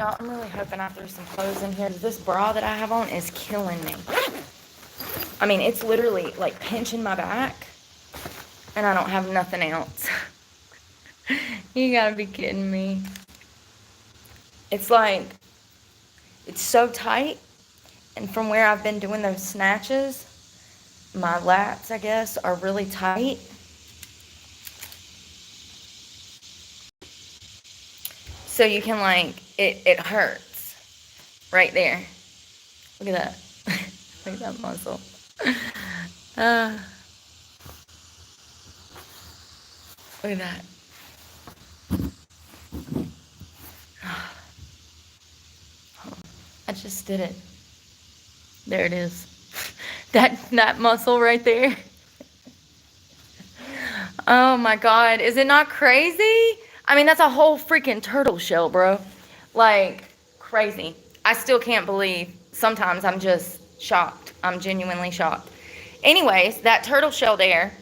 Y'all, I'm really hoping I threw some clothes in here. This bra that I have on is killing me. I mean, it's literally like pinching my back, and I don't have nothing else. You gotta be kidding me. It's like, it's so tight, and from where I've been doing those snatches, my lats, I guess, are really tight. So you can like, it hurts right there. Look at that. Look at that muscle. Look at that. I just did it. There it is. That muscle right there. Oh my God. Is it not crazy? I mean, that's a whole freaking turtle shell, bro. Like, crazy. I still can't believe. Sometimes I'm just shocked. I'm genuinely shocked. Anyways, that turtle shell there,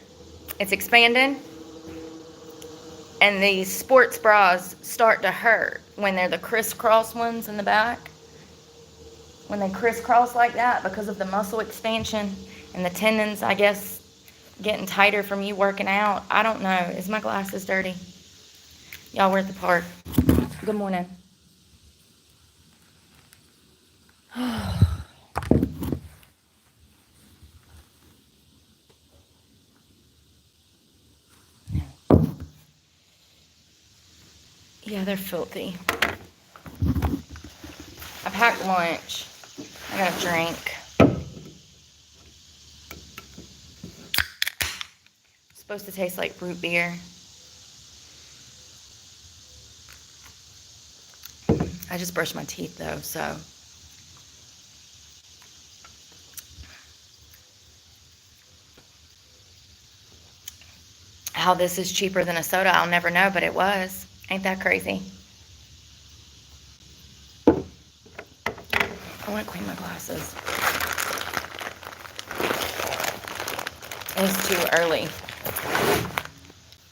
it's expanding. And these sports bras start to hurt when they're the crisscross ones in the back. When they crisscross like that because of the muscle expansion and the tendons, I guess, getting tighter from you working out. I don't know. Is my glasses dirty? Y'all, we're at the park. Good morning. Yeah, they're filthy. I packed lunch. I got a drink. It's supposed to taste like root beer. I just brushed my teeth though, so. How this is cheaper than a soda, I'll never know, but it was. Ain't that crazy? I want to clean my glasses. It's too early.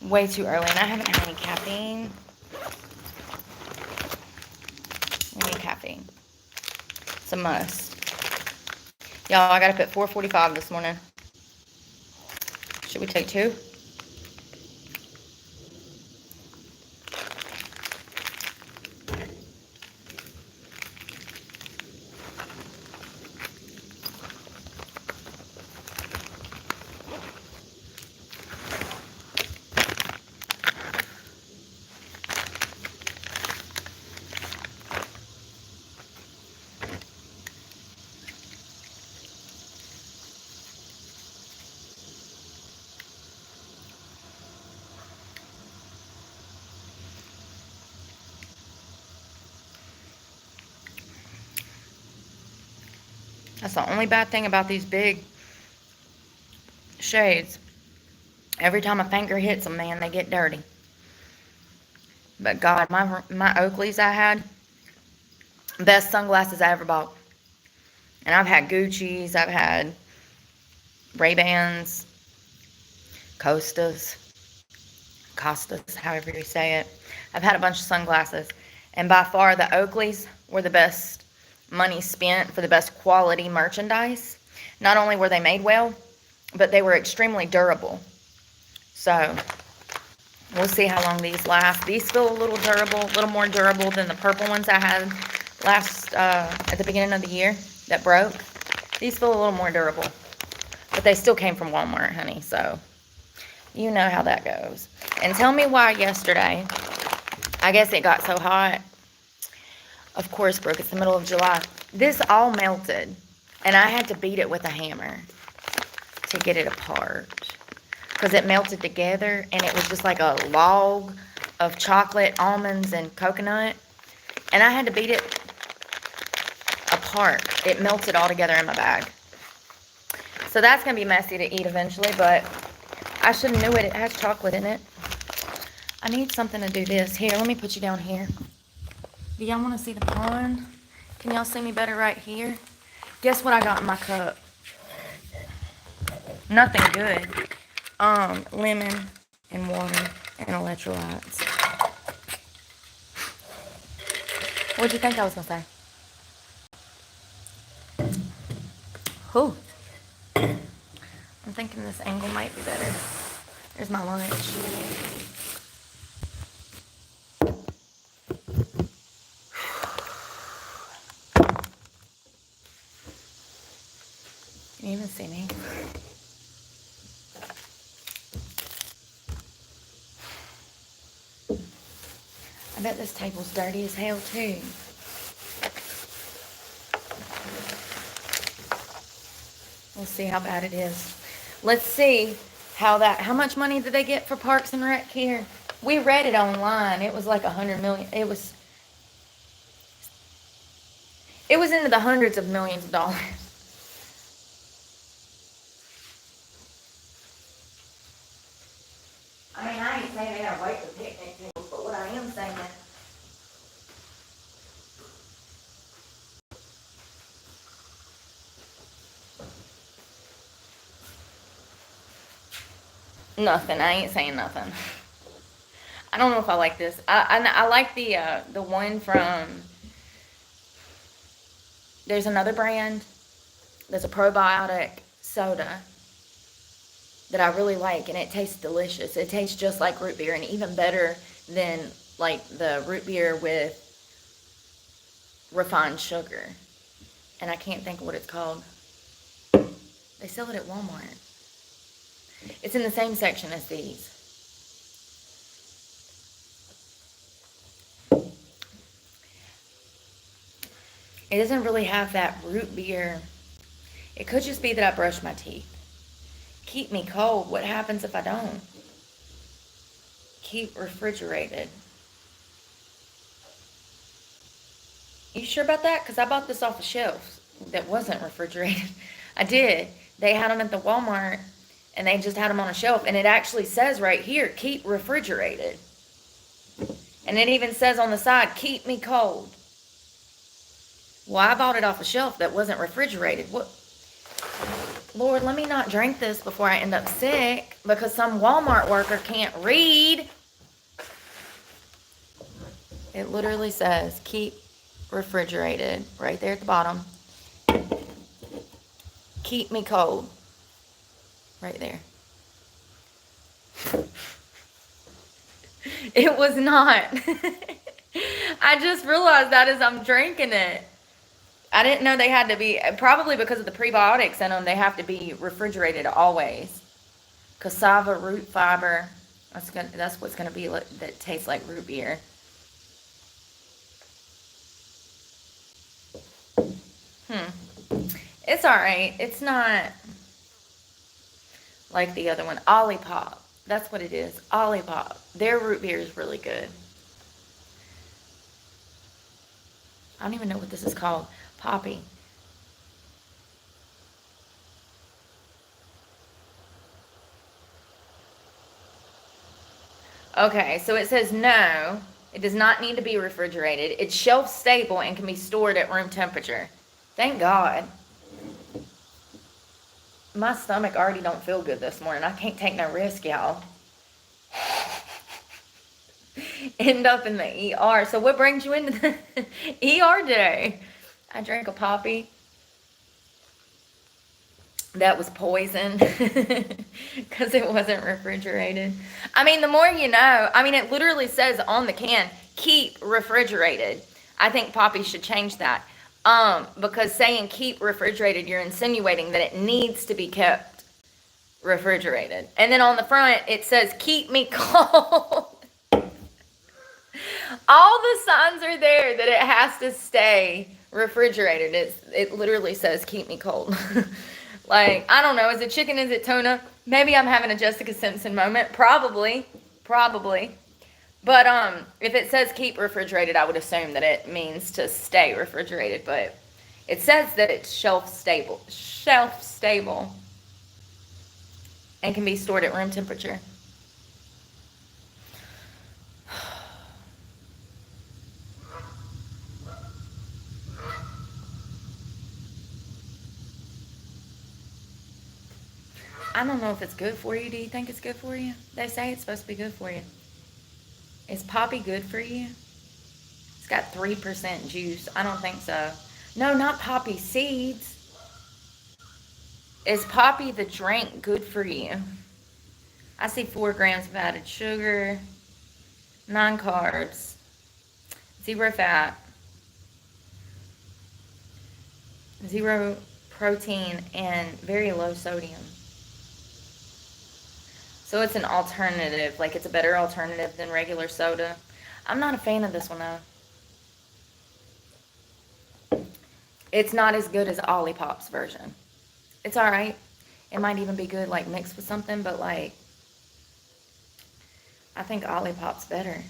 Way too early, and I haven't had any caffeine. I need caffeine. It's a must. Y'all, I got up at 4:45 this morning. Should we take two? That's the only bad thing about these big shades. Every time a finger hits them, man, they get dirty. But God, my Oakleys I had, best sunglasses I ever bought. And I've had Gucci's, I've had Ray-Bans, Costas, however you say it. I've had a bunch of sunglasses. And by far, the Oakleys were the best money spent for the best quality merchandise. Not only were they made well, but they were extremely durable. So, we'll see how long these last. These feel a little durable, a little more durable than the purple ones I had last, at the beginning of the year that broke. These feel a little more durable. But they still came from Walmart, honey, so you know how that goes. And tell me why yesterday, I guess it got so hot. Of course, Brooke, it's the middle of July. This all melted, and I had to beat it with a hammer to get it apart. Because it melted together, and it was just like a log of chocolate, almonds, and coconut. And I had to beat it apart. It melted all together in my bag. So that's going to be messy to eat eventually, but I should have knew it. It has chocolate in it. I need something to do this. Here, let me put you down here. Do y'all want to see the pond? Can y'all see me better right here? Guess what I got in my cup? Nothing good. Lemon and water and electrolytes. What'd you think I was gonna say? Whew. I'm thinking this angle might be better. There's my lunch. Can you even see me? I bet this table's dirty as hell too. We'll see how bad it is. Let's see how much money did they get for Parks and Rec here? We read it online. It was like 100 million. It was into the hundreds of millions of dollars. I mean, I ain't saying they gotta wait for picnic tables, but what I am saying is nothing. I ain't saying nothing. I don't know if I like this. I like the one from. There's another brand. There's a probiotic soda that I really like, and it tastes delicious. It tastes just like root beer, and even better than like the root beer with refined sugar. And I can't think of what it's called. They sell it at Walmart. It's in the same section as these. It doesn't really have that root beer. It could just be that I brush my teeth. Keep me cold. What happens if I don't? Keep refrigerated. You sure about that? Because I bought this off the shelf that wasn't refrigerated. I did. They had them at the Walmart, and they just had them on a shelf. And it actually says right here, keep refrigerated. And it even says on the side, keep me cold. Well, I bought it off a shelf that wasn't refrigerated. What? Lord, let me not drink this before I end up sick because some Walmart worker can't read. It literally says, keep refrigerated, right there at the bottom. Keep me cold. Right there. It was not. I just realized that as I'm drinking it. I didn't know they had to be, probably because of the prebiotics in them, they have to be refrigerated always. Cassava root fiber. That's what's going to be, that tastes like root beer. It's alright. It's not like the other one. Olipop. That's what it is. Olipop. Their root beer is really good. I don't even know what this is called. Poppy. Okay, so it says no, it does not need to be refrigerated. It's shelf stable and can be stored at room temperature. Thank God. My stomach already don't feel good this morning. I can't take no risk, y'all. End up in the ER. So what brings you into the ER today? I drank a Poppy. That was poison because it wasn't refrigerated. I mean, the more you know. I mean, it literally says on the can, keep refrigerated. I think Poppy should change that. Because saying keep refrigerated, you're insinuating that it needs to be kept refrigerated. And then on the front, it says keep me cold. All the signs are there that it has to stay refrigerated. It literally says keep me cold. Like, I don't know. Is it chicken? Is it tuna? Maybe I'm having a Jessica Simpson moment. Probably. But if it says keep refrigerated, I would assume that it means to stay refrigerated. But it says that it's shelf stable, and can be stored at room temperature. I don't know if it's good for you. Do you think it's good for you? They say it's supposed to be good for you. Is Poppy good for you? It's It's got 3% juice. I don't think so. No, not poppy seeds. Is poppy the drink good for you? I see 4 grams of added sugar, 9 carbs, 0 fat, 0 protein, and very low sodium. So it's an alternative, like it's a better alternative than regular soda. I'm not a fan of this one though. It's not as good as Ollipop's version. It's alright. It might even be good like mixed with something, but like I think Ollipop's better.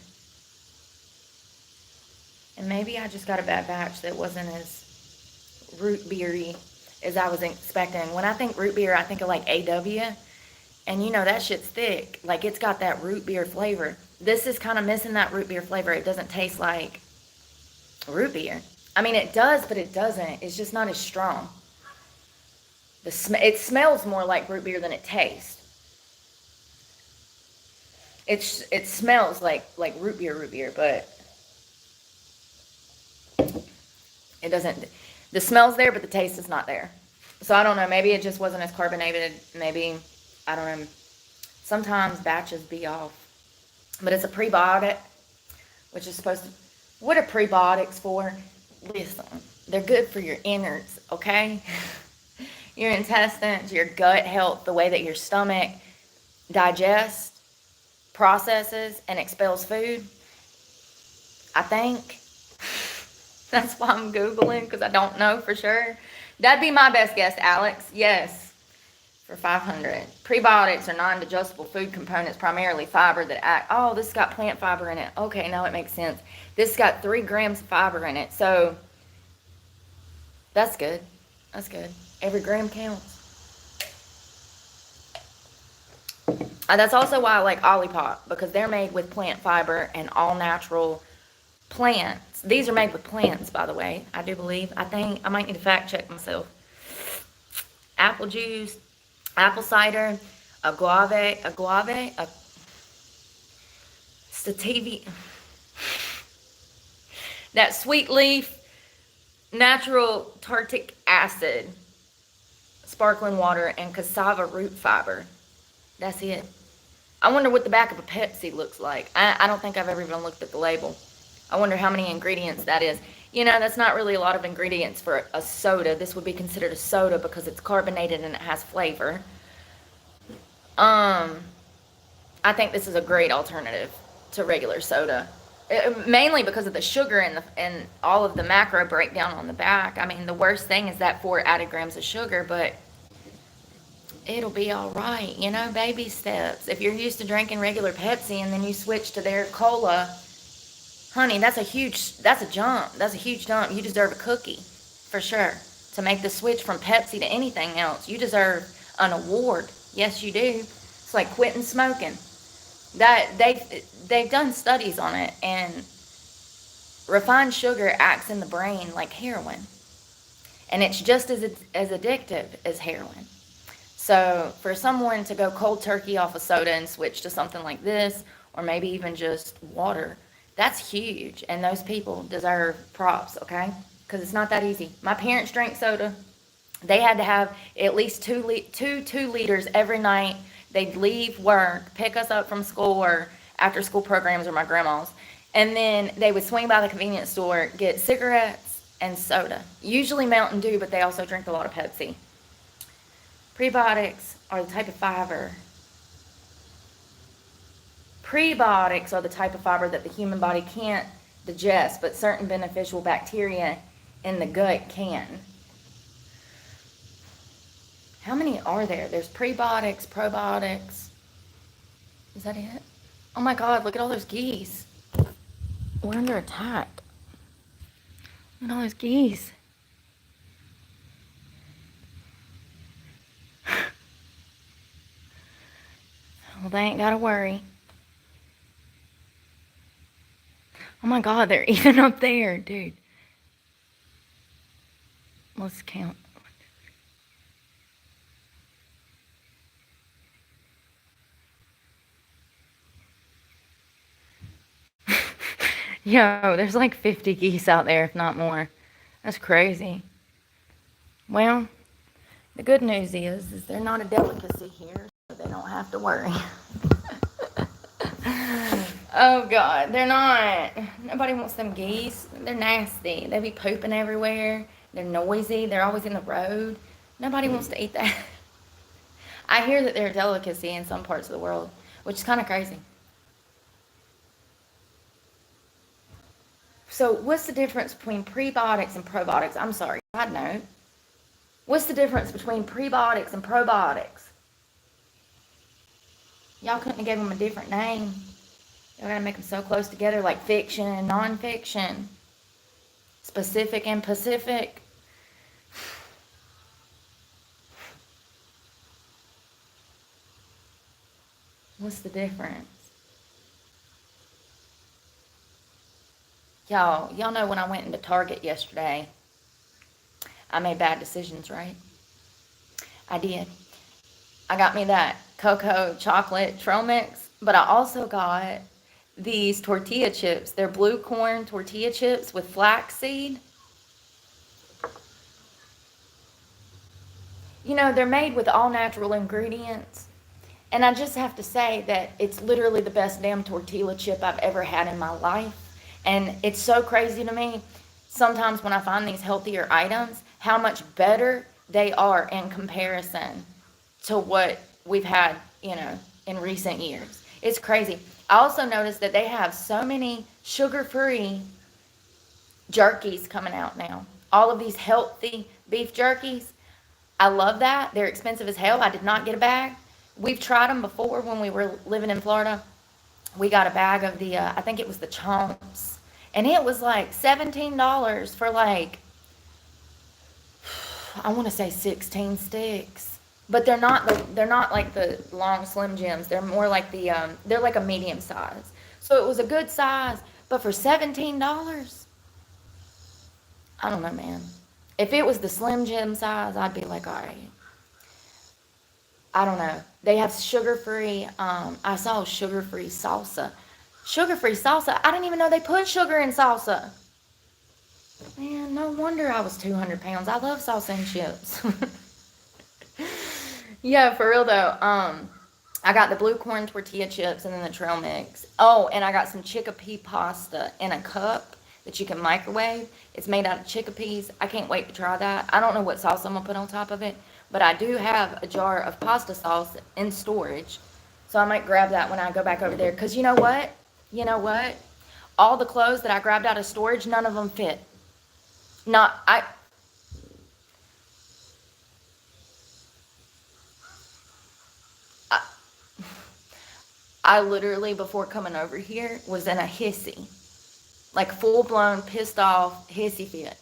And maybe I just got a bad batch that wasn't as root beery as I was expecting. When I think root beer, I think of like AW. And you know, that shit's thick. Like, it's got that root beer flavor. This is kind of missing that root beer flavor. It doesn't taste like root beer. I mean, it does, but it doesn't. It's just not as strong. It smells more like root beer than it tastes. It smells like root beer, but it doesn't. The smell's there, but the taste is not there. So I don't know. Maybe it just wasn't as carbonated. Maybe, I don't know. Sometimes batches be off. But it's a prebiotic, which is supposed to... What are prebiotics for? Listen, they're good for your innards, okay? Your intestines, your gut health, the way that your stomach digests, processes, and expels food. I think. That's why I'm Googling, because I don't know for sure. That'd be my best guess, Alex. Yes, for 500. Prebiotics are non-digestible food components, primarily fiber that act... Oh, this has got plant fiber in it. Okay, now it makes sense. This has got 3 grams of fiber in it, so that's good. That's good. Every gram counts. That's also why I like Olipop, because they're made with plant fiber and all natural plants. These are made with plants, by the way, I do believe. I think I might need to fact check myself. Apple juice, apple cider, sativa, that sweet leaf, natural tartic acid, sparkling water, and cassava root fiber. That's it. I wonder what the back of a Pepsi looks like. I don't think I've ever even looked at the label. I wonder how many ingredients that is. You know, that's not really a lot of ingredients for a soda. This would be considered a soda because it's carbonated and it has flavor. I think this is a great alternative to regular soda. Mainly because of the sugar and all of the macro breakdown on the back. I mean, the worst thing is that 4 added grams of sugar, but it'll be all right, you know, baby steps. If you're used to drinking regular Pepsi and then you switch to their cola, honey, that's a jump. That's a huge jump. You deserve a cookie, for sure. To make the switch from Pepsi to anything else, you deserve an award. Yes, you do. It's like quitting smoking. That they've done studies on it, and refined sugar acts in the brain like heroin, and it's just as addictive as heroin. So for someone to go cold turkey off a soda and switch to something like this, or maybe even just water, that's huge, and those people deserve props, okay? Because it's not that easy. My parents drank soda. They had to have at least 2 liters every night. They'd leave work, pick us up from school or after school programs or my grandma's, and then they would swing by the convenience store, get cigarettes and soda. Usually Mountain Dew, but they also drink a lot of Pepsi. Prebiotics are the type of fiber. Prebiotics are the type of fiber that the human body can't digest, but certain beneficial bacteria in the gut can. How many are there? There's prebiotics, probiotics. Is that it? Oh my God, look at all those geese. We're under attack. Look at all those geese. Well, they ain't got to worry. Oh my God, they're even up there, dude. Let's count. Yo, there's like 50 geese out there, if not more. That's crazy. Well, the good news is they're not a delicacy here, so they don't have to worry. Oh God, they're not. Nobody wants them geese. They're nasty. They be pooping everywhere. They're noisy. They're always in the road. Nobody wants to eat that. I hear that they're a delicacy in some parts of the world, which is kind of crazy. So what's the difference between prebiotics and probiotics? I'm sorry, side note. What's the difference between prebiotics and probiotics? Y'all couldn't have given them a different name. Y'all gotta make them so close together, like fiction and nonfiction. Specific and Pacific. What's the difference? Y'all know when I went into Target yesterday, I made bad decisions, right? I did. I got me that cocoa chocolate trail mix, but I also got these tortilla chips. They're blue corn tortilla chips with flaxseed. You know, they're made with all natural ingredients. And I just have to say that it's literally the best damn tortilla chip I've ever had in my life. And it's so crazy to me sometimes when I find these healthier items, how much better they are in comparison to what we've had, in recent years. It's crazy. I also noticed that they have so many sugar-free jerkies coming out now. All of these healthy beef jerkies. I love that. They're expensive as hell. I did not get a bag. We've tried them before when we were living in Florida. We got a bag of the, I think it was the chomps. And it was like $17 for like, I want to say 16 sticks. But they're not like the long Slim Jims. They're more like they're like a medium size. So it was a good size. But for $17, I don't know, man. If it was the Slim Jim size, I'd be like, all right. I don't know. They have sugar-free, I saw sugar-free salsa. Sugar-free salsa? I didn't even know they put sugar in salsa. Man, no wonder I was 200 pounds. I love salsa and chips. Yeah, for real though. I got the blue corn tortilla chips and then the trail mix. Oh, and I got some chickpea pasta in a cup that you can microwave. It's made out of chickpeas. I can't wait to try that. I don't know what sauce I'm going to put on top of it, but I do have a jar of pasta sauce in storage. So I might grab that when I go back over there. Because you know what? All the clothes that I grabbed out of storage, none of them fit. I literally, before coming over here, was in a hissy. Like full-blown, pissed off hissy fit.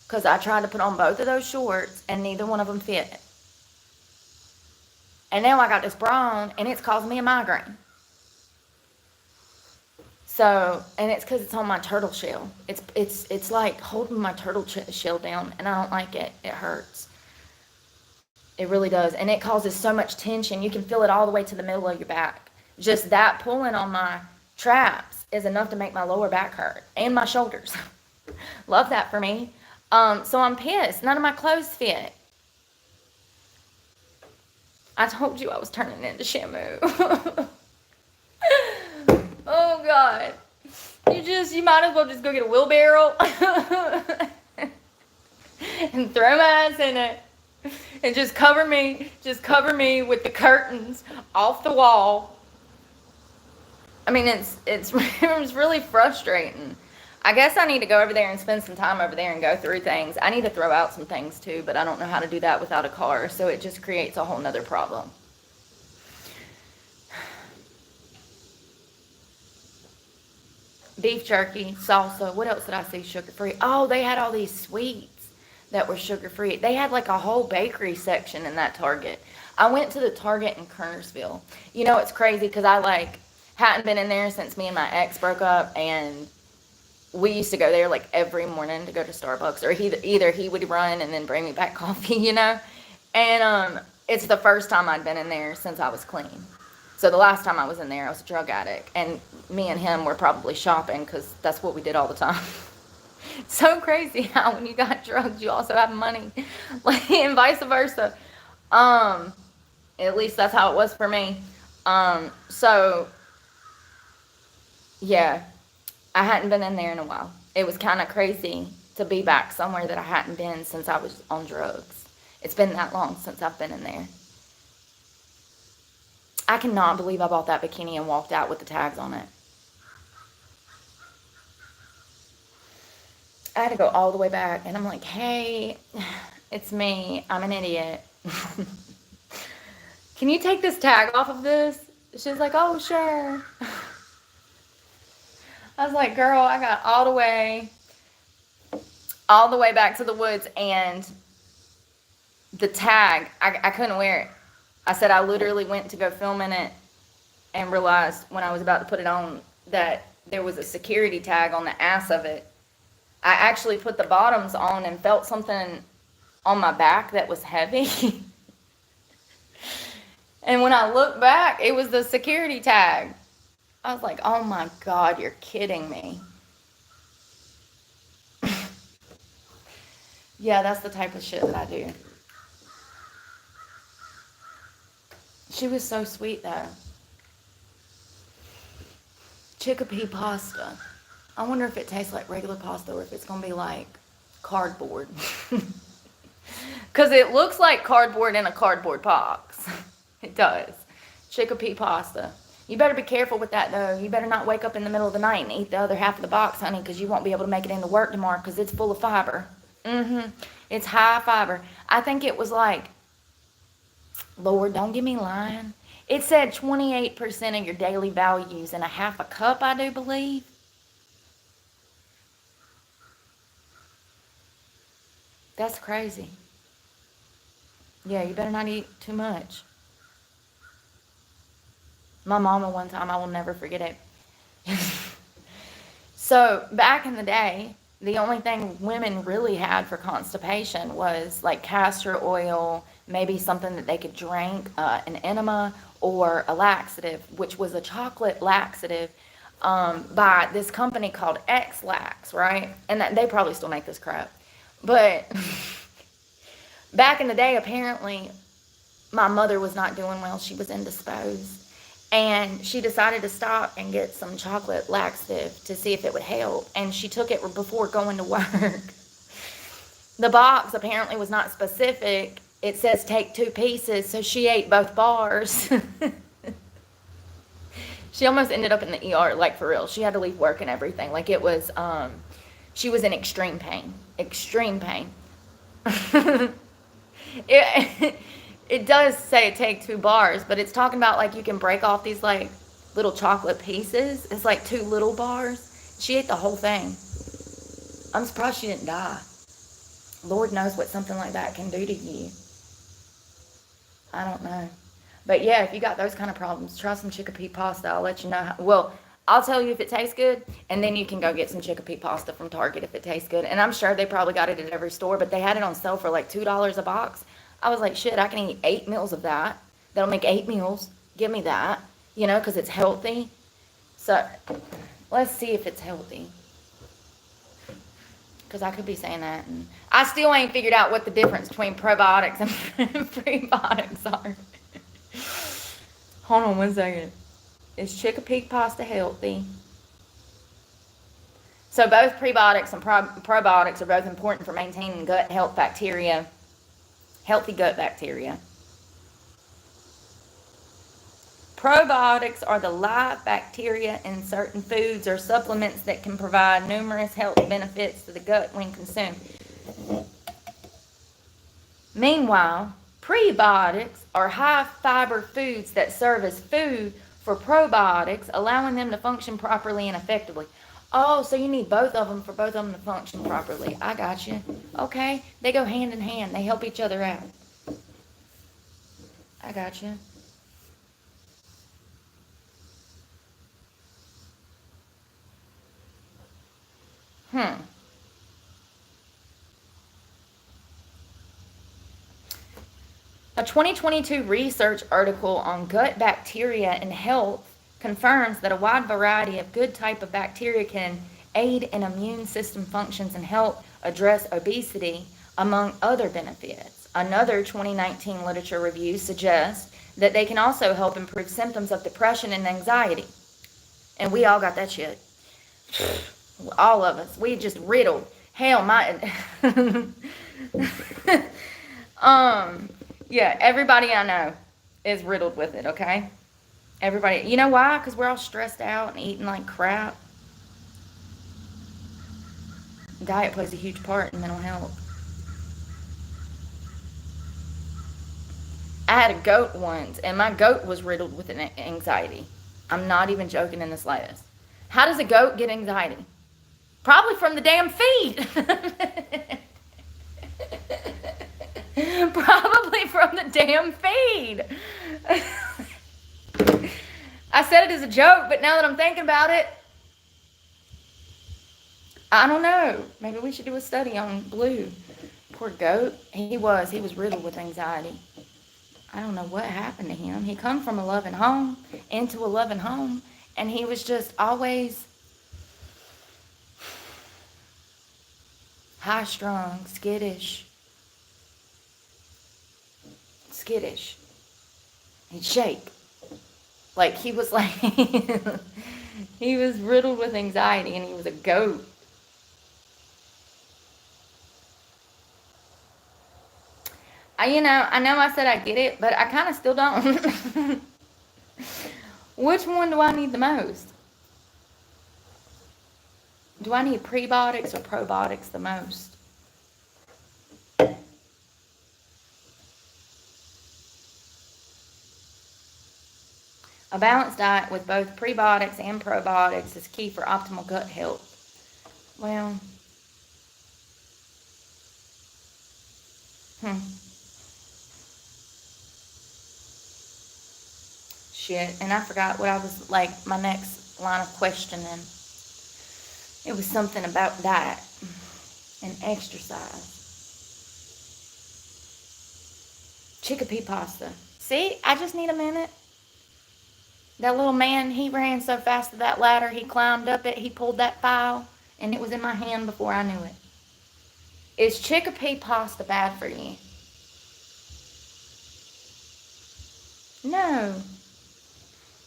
Because I tried to put on both of those shorts, and neither one of them fit. And now I got this bra on, and it's causing me a migraine. So, and it's because it's on my turtle shell. It's like holding my turtle shell down, and I don't like it. It hurts. It really does. And it causes so much tension. You can feel it all the way to the middle of your back. Just that pulling on my traps is enough to make my lower back hurt. And my shoulders. Love that for me. So I'm pissed. None of my clothes fit. I told you I was turning into Shamu. Oh, God. You might as well just go get a wheelbarrow and throw my ass in it and just cover me with the curtains off the wall. I mean, it's really frustrating. I guess I need to go over there and spend some time over there and go through things. I need to throw out some things too, but I don't know how to do that without a car, so it just creates a whole nother problem. Beef jerky, salsa. What else did I see sugar-free? Oh, they had all these sweets that were sugar-free. They had like a whole bakery section in that Target. I went to the Target in Kernersville. You know, it's crazy because I hadn't been in there since me and my ex broke up, and we used to go there like every morning to go to Starbucks, or either he would run and then bring me back coffee, And it's the first time I'd been in there since I was clean. So the last time I was in there, I was a drug addict. And me and him were probably shopping because that's what we did all the time. So crazy how when you got drugs, you also have money. Like, and vice versa. At least that's how it was for me. So, yeah, I hadn't been in there in a while. It was kind of crazy to be back somewhere that I hadn't been since I was on drugs. It's been that long since I've been in there. I cannot believe I bought that bikini and walked out with the tags on it. I had to go all the way back, and I'm like, hey, it's me. I'm an idiot. Can you take this tag off of this? She's like, oh, sure. I was like, girl, I got all the way back to the woods, and the tag, I couldn't wear it. I said I literally went to go film in it and realized when I was about to put it on that there was a security tag on the ass of it. I actually put the bottoms on and felt something on my back that was heavy. And when I looked back, it was the security tag. I was like, oh my God, you're kidding me. Yeah, that's the type of shit that I do. She was so sweet, though. Chickpea pasta. I wonder if it tastes like regular pasta or if it's going to be like cardboard. Because it looks like cardboard in a cardboard box. It does. Chickpea pasta. You better be careful with that, though. You better not wake up in the middle of the night and eat the other half of the box, honey, because you won't be able to make it into work tomorrow because it's full of fiber. It's high fiber. I think it was like, Lord, don't give me lying. It said 28% of your daily values in a half a cup, I do believe. That's crazy. Yeah, you better not eat too much. My mama one time, I will never forget it. So back in the day, the only thing women really had for constipation was like castor oil, maybe something that they could drink, an enema, or a laxative, which was a chocolate laxative by this company called X-Lax, right? And that, they probably still make this crap. But back in the day, apparently, my mother was not doing well. She was indisposed. And she decided to stop and get some chocolate laxative to see if it would help. And she took it before going to work. The box apparently was not specific. It says take 2 pieces, so she ate both bars. She almost ended up in the ER, like for real. She had to leave work and everything. Like it was, she was in extreme pain. Extreme pain. It does say take 2 bars, but it's talking about like you can break off these like little chocolate pieces. It's like 2 little bars. She ate the whole thing. I'm surprised she didn't die. Lord knows what something like that can do to you. I don't know. But yeah, if you got those kind of problems, try some chickpea pasta. I'll let you know. Well, I'll tell you if it tastes good, and then you can go get some chickpea pasta from Target if it tastes good. And I'm sure they probably got it at every store, but they had it on sale for like $2 a box. I was like, shit, I can eat 8 meals of that. That'll make 8 meals. Give me that, you know, because it's healthy. So let's see if it's healthy. Because I could be saying that. And I still ain't figured out what the difference between probiotics and prebiotics are. Hold on one second. Is chickpea pasta healthy? So both prebiotics and probiotics are both important for maintaining gut health bacteria, healthy gut bacteria. Probiotics are the live bacteria in certain foods or supplements that can provide numerous health benefits to the gut when consumed. Meanwhile, prebiotics are high-fiber foods that serve as food for probiotics, allowing them to function properly and effectively. Oh, so you need both of them for both of them to function properly. I got you. Okay, they go hand in hand. They help each other out. I got you. A 2022 research article on gut bacteria and health confirms that a wide variety of good type of bacteria can aid in immune system functions and help address obesity, among other benefits. Another 2019 literature review suggests that they can also help improve symptoms of depression and anxiety. And we all got that shit. All of us. We just riddled. Hell, yeah, everybody I know is riddled with it, okay? Everybody. You know why? Because we're all stressed out and eating like crap. Diet plays a huge part in mental health. I had a goat once, and my goat was riddled with an anxiety. I'm not even joking in the slightest. How does a goat get anxiety? Probably from the damn feed. Probably from the damn feed. I said it as a joke, but now that I'm thinking about it, I don't know. Maybe we should do a study on Blue. Poor goat. He was riddled with anxiety. I don't know what happened to him. He come from a loving home, into a loving home, and he was just always high-strung, skittish. He'd shake. Like, he was like, he was riddled with anxiety, and he was a goat. I know I said I get it, but I kind of still don't. Which one do I need the most? Do I need prebiotics or probiotics the most? A balanced diet with both prebiotics and probiotics is key for optimal gut health. Well, shit. And I forgot what I was like, my next line of questioning. It was something about diet and exercise. Chickpea pasta. See, I just need a minute. That little man, he ran so fast to that ladder, he climbed up it, he pulled that file, and it was in my hand before I knew it. Is chickpea pasta bad for you? No.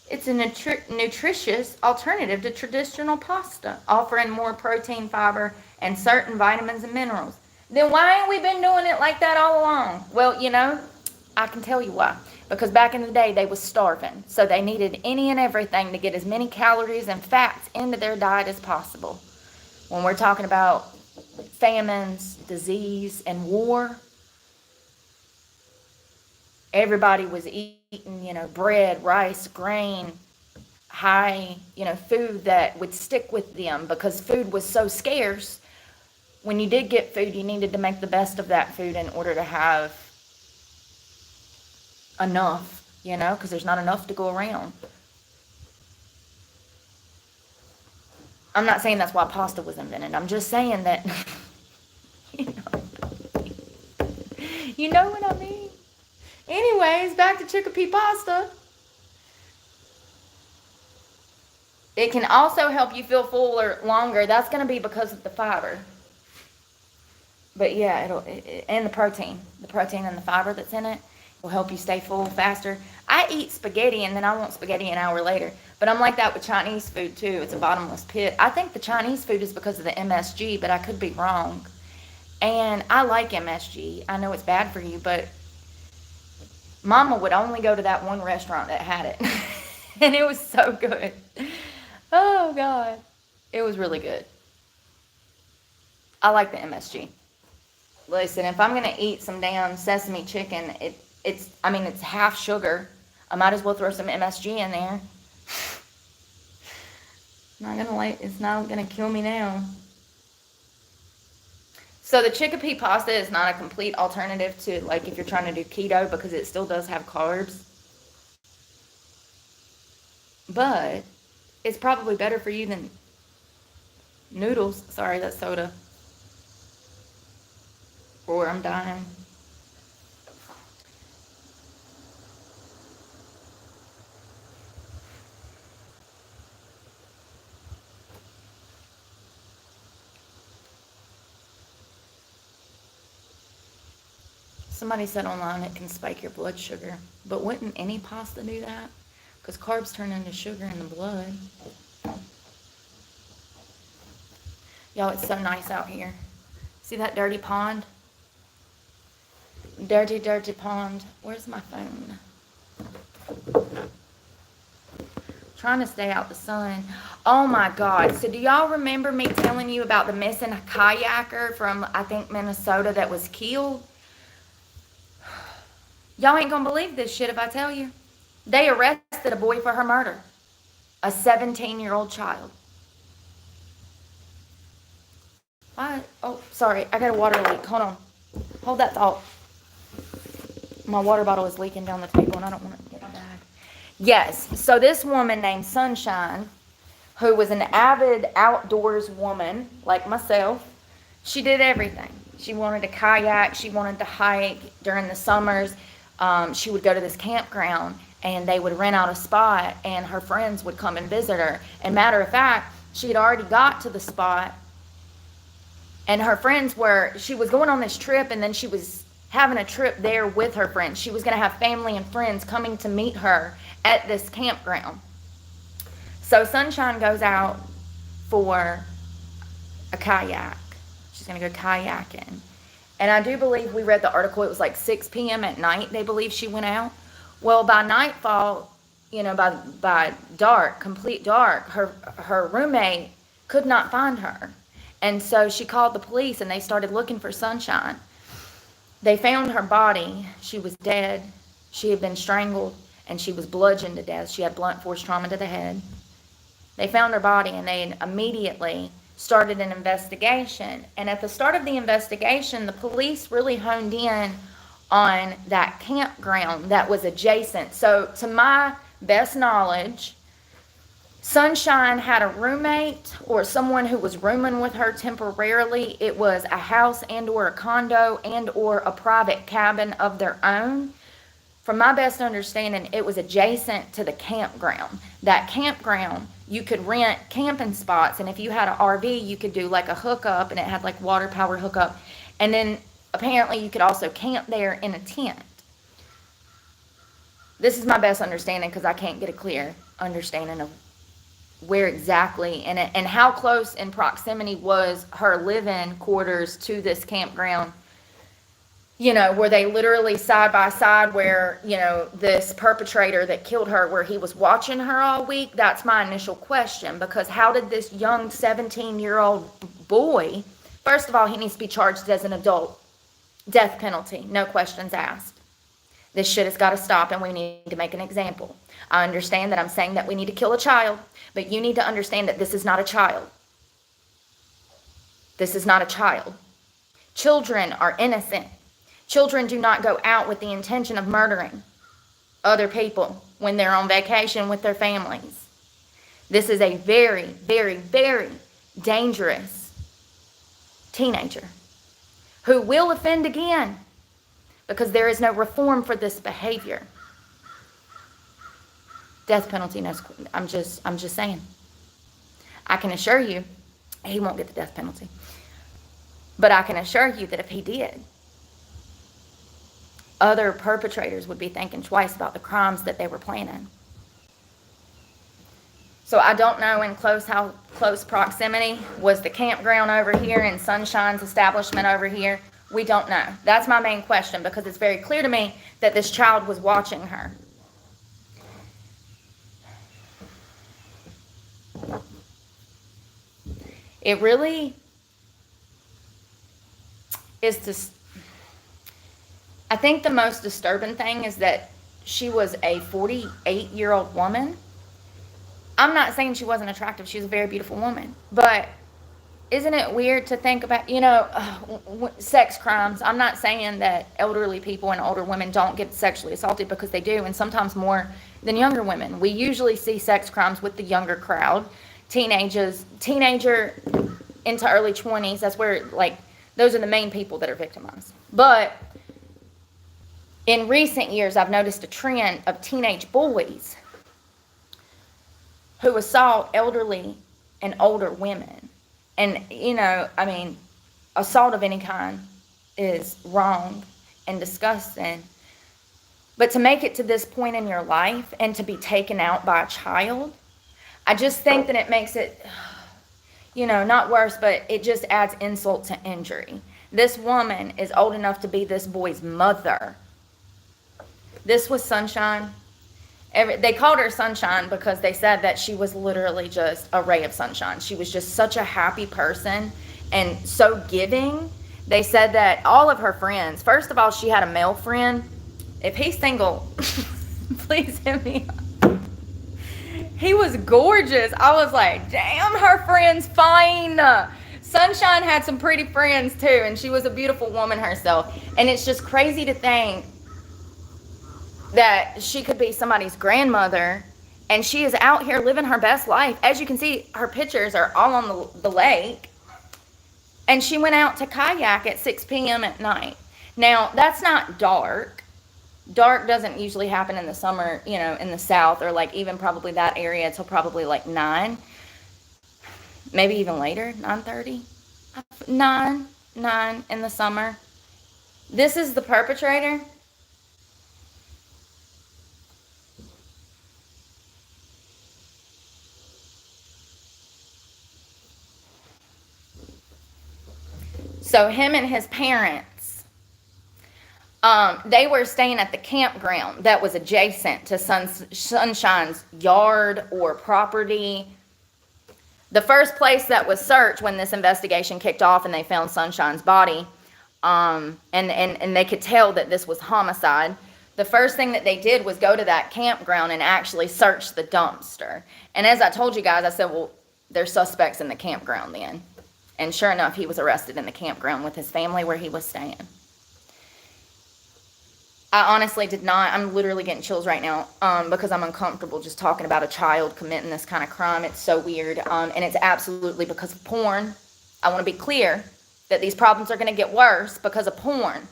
It's a nutritious alternative to traditional pasta, offering more protein, fiber, and certain vitamins and minerals. Then why ain't we been doing it like that all along? Well, I can tell you why. Because back in the day, they was starving. So they needed any and everything to get as many calories and fats into their diet as possible. When we're talking about famines, disease, and war, everybody was eating, bread, rice, grain, high, food that would stick with them because food was so scarce. When you did get food, you needed to make the best of that food in order to have enough, because there's not enough to go around. I'm not saying that's why pasta was invented. I'm just saying that, you know what I mean? Anyways, back to chickpea pasta. It can also help you feel fuller longer. That's going to be because of the fiber. But yeah, and the protein and the fiber that's in it will help you stay full faster. I eat spaghetti and then I want spaghetti an hour later. But I'm like that with Chinese food too. It's a bottomless pit. I think the Chinese food is because of the MSG, but I could be wrong. And I like MSG. I know it's bad for you, but Mama would only go to that one restaurant that had it. And it was so good. Oh, God. It was really good. I like the MSG. Listen, if I'm going to eat some damn sesame chicken, it's half sugar. I might as well throw some MSG in there. It's not going to kill me now. So the chickpea pasta is not a complete alternative to, like, if you're trying to do keto, because it still does have carbs. But it's probably better for you than noodles. Sorry, that's soda. Or I'm dying. Somebody said online it can spike your blood sugar. But wouldn't any pasta do that? Because carbs turn into sugar in the blood. Y'all, it's so nice out here. See that dirty pond? Dirty, dirty pond. Where's my phone? Trying to stay out the sun. Oh my God. So do y'all remember me telling you about the missing kayaker from, I think, Minnesota that was killed? Y'all ain't gonna believe this shit if I tell you. They arrested a boy for her murder. A 17-year-old child. What? Oh, sorry. I got a water leak. Hold on. Hold that thought. My water bottle is leaking down the table and I don't want it to get bad. Yes. So this woman named Sunshine, who was an avid outdoors woman like myself, she did everything. She wanted to kayak. She wanted to hike during the summers. She would go to this campground and they would rent out a spot and her friends would come and visit her. And matter of fact, she had already got to the spot and her friends she was going on this trip and then she was having a trip there with her friends. She was going to have family and friends coming to meet her at this campground. So Sunshine goes out for a kayak. She's going to go kayaking. And I do believe we read the article, it was like 6 p.m. at night, they believe she went out. Well, by nightfall, by dark, complete dark, her roommate could not find her. And so she called the police and they started looking for Sunshine. They found her body. She was dead. She had been strangled and she was bludgeoned to death. She had blunt force trauma to the head. They found her body and they immediately started an investigation. And at the start of the investigation, the police really honed in on that campground that was adjacent. So to my best knowledge, Sunshine had a roommate or someone who was rooming with her temporarily. It was a house and or a condo and or a private cabin of their own. From my best understanding, it was adjacent to the campground. That campground, you could rent camping spots, and if you had an RV, you could do like a hookup, and it had like water power hookup. And then apparently you could also camp there in a tent. This is my best understanding because I can't get a clear understanding of where exactly and how close in proximity was her living quarters to this campground. Were they literally side by side where, this perpetrator that killed her, where he was watching her all week? That's my initial question, because how did this young 17-year-old boy, first of all, he needs to be charged as an adult. Death penalty, no questions asked. This shit has got to stop and we need to make an example. I understand that I'm saying that we need to kill a child, but you need to understand that this is not a child. This is not a child. Children are innocent. Children do not go out with the intention of murdering other people when they're on vacation with their families. This is a very, very, very dangerous teenager who will offend again because there is no reform for this behavior. Death penalty, no, I'm just saying. I can assure you he won't get the death penalty. But I can assure you that if he did, other perpetrators would be thinking twice about the crimes that they were planning. So I don't know how close proximity was the campground over here and Sunshine's establishment over here. We don't know. That's my main question, because it's very clear to me that this child was watching her. It really is I think the most disturbing thing is that she was a 48-year-old woman. I'm not saying she wasn't attractive. She was a very beautiful woman. But isn't it weird to think about, sex crimes? I'm not saying that elderly people and older women don't get sexually assaulted, because they do, and sometimes more than younger women. We usually see sex crimes with the younger crowd. Teenager into early 20s. That's where, those are the main people that are victimized. But in recent years, I've noticed a trend of teenage boys who assault elderly and older women. And, assault of any kind is wrong and disgusting. But to make it to this point in your life and to be taken out by a child, I just think that it makes it, not worse, but it just adds insult to injury. This woman is old enough to be this boy's mother. This was Sunshine. They called her Sunshine because they said that she was literally just a ray of sunshine. She was just such a happy person and so giving. They said that all of her friends, first of all, she had a male friend. If he's single, please hit me up. He was gorgeous. I was like, damn, her friend's fine. Sunshine had some pretty friends too, and she was a beautiful woman herself. And it's just crazy to think that she could be somebody's grandmother, and she is out here living her best life. As you can see, her pictures are all on the lake. And she went out to kayak at 6 p.m. at night. Now, that's not dark. Dark doesn't usually happen in the summer, in the south, or like even probably that area until probably like 9. Maybe even later, 9:30. 9 in the summer. This is the perpetrator. So him and his parents, they were staying at the campground that was adjacent to Sunshine's yard or property. The first place that was searched when this investigation kicked off and they found Sunshine's body, and they could tell that this was homicide, the first thing that they did was go to that campground and actually search the dumpster. And as I told you guys, I said, well, there's suspects in the campground then. And sure enough, he was arrested in the campground with his family where he was staying. I honestly did not. I'm literally getting chills right now because I'm uncomfortable just talking about a child committing this kind of crime. It's so weird. And it's absolutely because of porn. I want to be clear that these problems are going to get worse because of porn.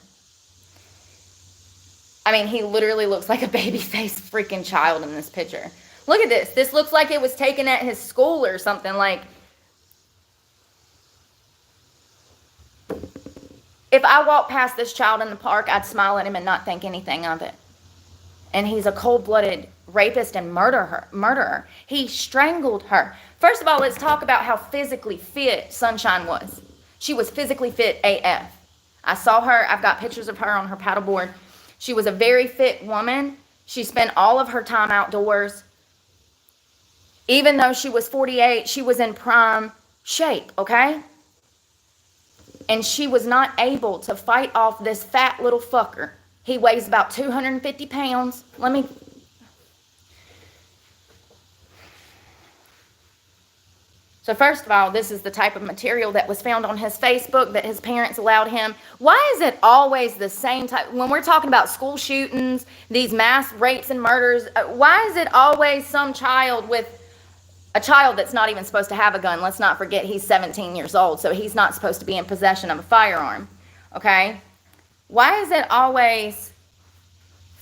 I mean, he literally looks like a baby-faced freaking child in this picture. Look at this. This looks like it was taken at his school or something. Like, if I walked past this child in the park, I'd smile at him and not think anything of it. And he's a cold-blooded rapist and murderer. He strangled her. First of all, let's talk about how physically fit Sunshine was. She was physically fit AF. I saw her. I've got pictures of her on her paddleboard. She was a very fit woman. She spent all of her time outdoors. Even though she was 48, she was in prime shape, okay? And she was not able to fight off this fat little fucker. He weighs about 250 pounds. So first of all, this is the type of material that was found on his Facebook that his parents allowed him. Why is it always the same type? When we're talking about school shootings, these mass rapes and murders, why is it always some child with a child that's not even supposed to have a gun? Let's not forget he's 17 years old, so he's not supposed to be in possession of a firearm, okay? Why is it always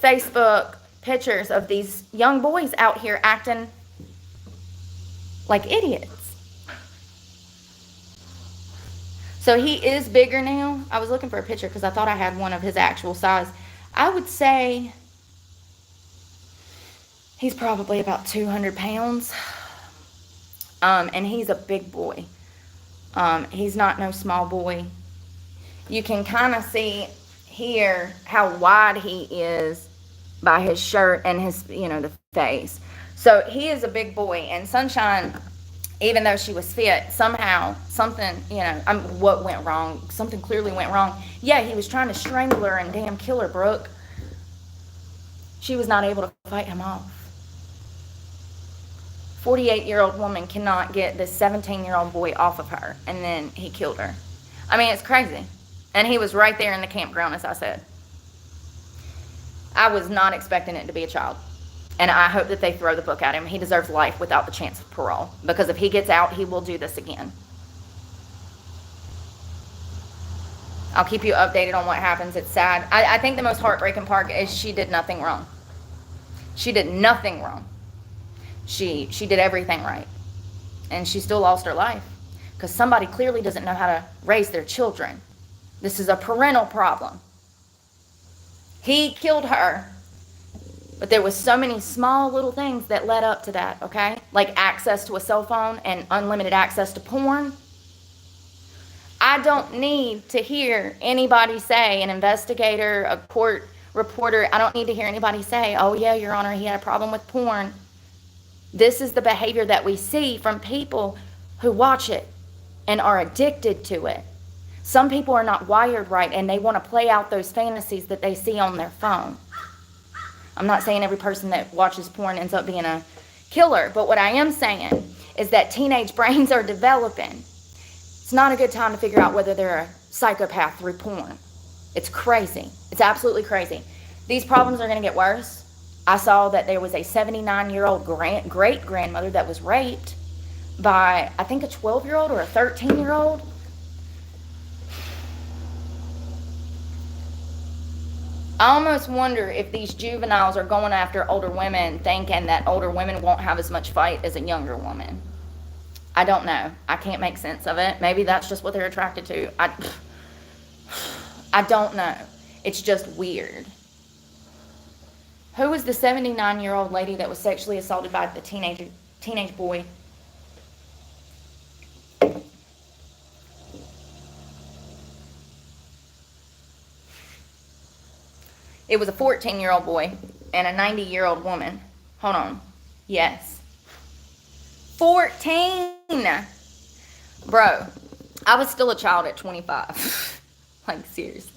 Facebook pictures of these young boys out here acting like idiots? So he is bigger now. I was looking for a picture because I thought I had one of his actual size. I would say he's probably about 200 pounds. And he's a big boy. He's not no small boy. You can kind of see here how wide he is by his shirt and his, the face. So he is a big boy. And Sunshine, even though she was fit, somehow something, what went wrong? Something clearly went wrong. Yeah, he was trying to strangle her and damn kill her, Brooke. She was not able to fight him off. 48-year-old woman cannot get this 17-year-old boy off of her, and then he killed her. I mean, it's crazy. And he was right there in the campground, as I said. I was not expecting it to be a child. And I hope that they throw the book at him. He deserves life without the chance of parole. Because if he gets out, he will do this again. I'll keep you updated on what happens. It's sad. I think the most heartbreaking part is she did nothing wrong. She did nothing wrong. She did everything right. And she still lost her life. Because somebody clearly doesn't know how to raise their children. This is a parental problem. He killed her. But there was so many small little things that led up to that, okay? Like access to a cell phone and unlimited access to porn. I don't need to hear anybody say, an investigator, a court reporter, I don't need to hear anybody say, oh yeah, Your Honor, he had a problem with porn. This is the behavior that we see from people who watch it and are addicted to it. Some people are not wired right and they want to play out those fantasies that they see on their phone. I'm not saying every person that watches porn ends up being a killer, but what I am saying is that teenage brains are developing. It's not a good time to figure out whether they're a psychopath through porn. It's crazy. It's absolutely crazy. These problems are going to get worse. I saw that there was a 79-year-old great-grandmother that was raped by, I think, a 12-year-old or a 13-year-old. I almost wonder if these juveniles are going after older women thinking that older women won't have as much fight as a younger woman. I don't know. I can't make sense of it. Maybe that's just what they're attracted to. I don't know. It's just weird. Who was the 79-year-old lady that was sexually assaulted by the teenage boy? It was a 14-year-old boy and a 90-year-old woman. Hold on. Yes. 14! Bro, I was still a child at 25. Like, seriously.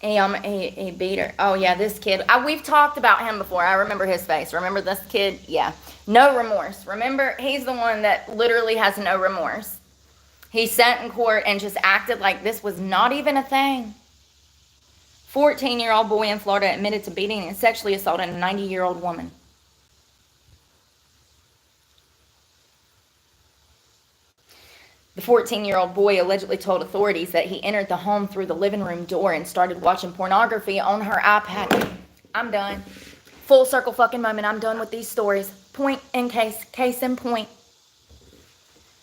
He beat her. Oh, yeah, this kid. We've talked about him before. I remember his face. Remember this kid? Yeah. No remorse. Remember, he's the one that literally has no remorse. He sat in court and just acted like this was not even a thing. 14-year-old boy in Florida admitted to beating and sexually assaulting a 90-year-old woman. The 14-year-old boy allegedly told authorities that he entered the home through the living room door and started watching pornography on her iPad. I'm done. Full circle fucking moment. I'm done with these stories. Point in case in point.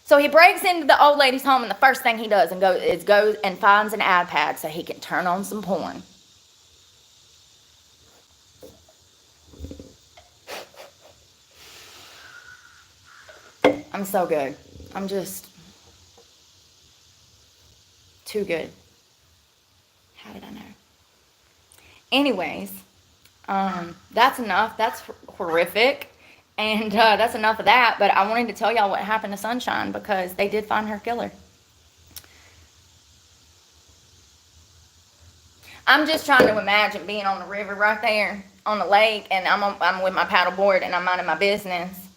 So he breaks into the old lady's home, and the first thing he does is goes and finds an iPad so he can turn on some porn. I'm so good. I'm just too good. How did I know? Anyways, that's enough. That's horrific. And that's enough of that, but I wanted to tell y'all what happened to Sunshine because they did find her killer. I'm just trying to imagine being on the river right there on the lake, and I'm with my paddleboard and I'm minding my business.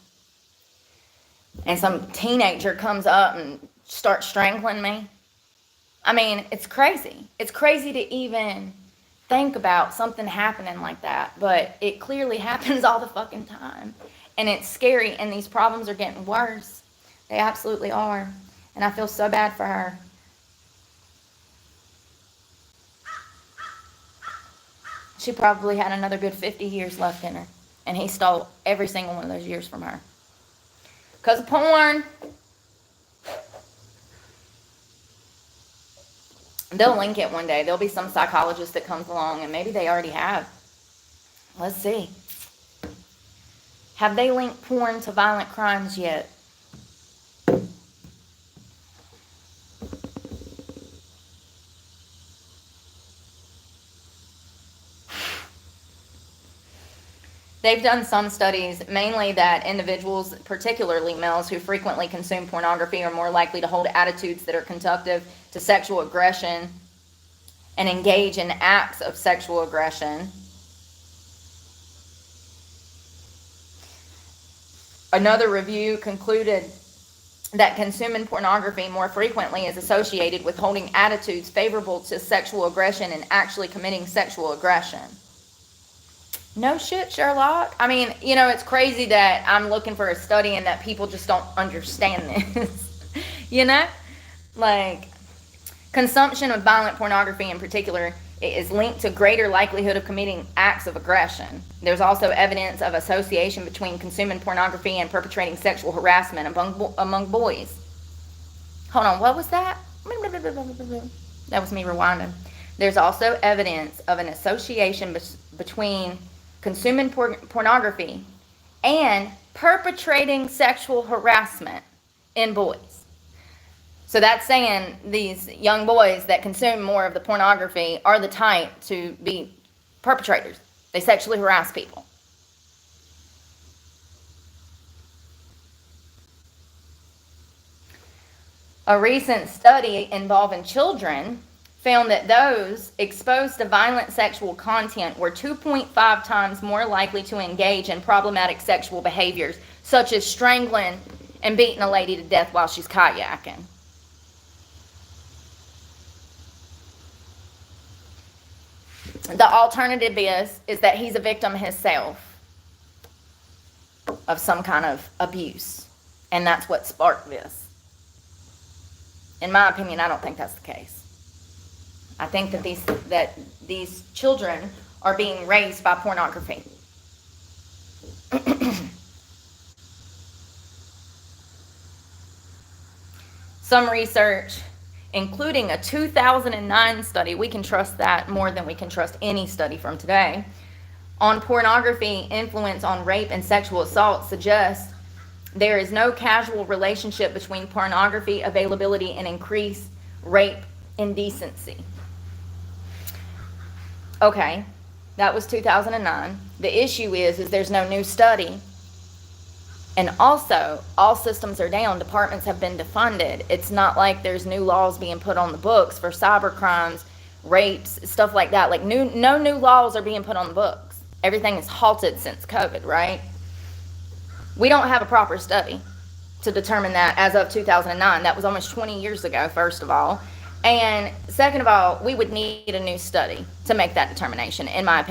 And some teenager comes up and starts strangling me. I mean, it's crazy. It's crazy to even think about something happening like that, but it clearly happens all the fucking time. And it's scary, and these problems are getting worse. They absolutely are. And I feel so bad for her. She probably had another good 50 years left in her. And he stole every single one of those years from her. Because of porn. They'll link it one day. There'll be some psychologist that comes along, and maybe they already have. Let's see. Have they linked porn to violent crimes yet? They've done some studies, mainly that individuals, particularly males who frequently consume pornography, are more likely to hold attitudes that are conducive to sexual aggression and engage in acts of sexual aggression. Another review concluded that consuming pornography more frequently is associated with holding attitudes favorable to sexual aggression and actually committing sexual aggression. No shit, Sherlock. I mean, you know, it's crazy that I'm looking for a study and that people just don't understand this. You know? Like, consumption of violent pornography in particular is linked to greater likelihood of committing acts of aggression. There's also evidence of association between consuming pornography and perpetrating sexual harassment among boys. Hold on, what was that? That was me rewinding. There's also evidence of an association between consuming pornography and perpetrating sexual harassment in boys. So that's saying these young boys that consume more of the pornography are the type to be perpetrators. They sexually harass people. A recent study involving children found that those exposed to violent sexual content were 2.5 times more likely to engage in problematic sexual behaviors, such as strangling and beating a lady to death while she's kayaking. The alternative is that he's a victim himself of some kind of abuse, and that's what sparked this. In my opinion, I don't think that's the case. I think that these children are being raised by pornography. Some research, including a 2009 study, we can trust that more than we can trust any study from today, on pornography influence on rape and sexual assault suggests there is no causal relationship between pornography availability and increased rape indecency. Okay, that was 2009. The issue is there's no new study. And also, all systems are down. Departments have been defunded. It's not like there's new laws being put on the books for cyber crimes, rapes, stuff like that. Like no new laws are being put on the books. Everything is halted since COVID, right? We don't have a proper study to determine that as of 2009. That was almost 20 years ago, first of all. And second of all, we would need a new study to make that determination, in my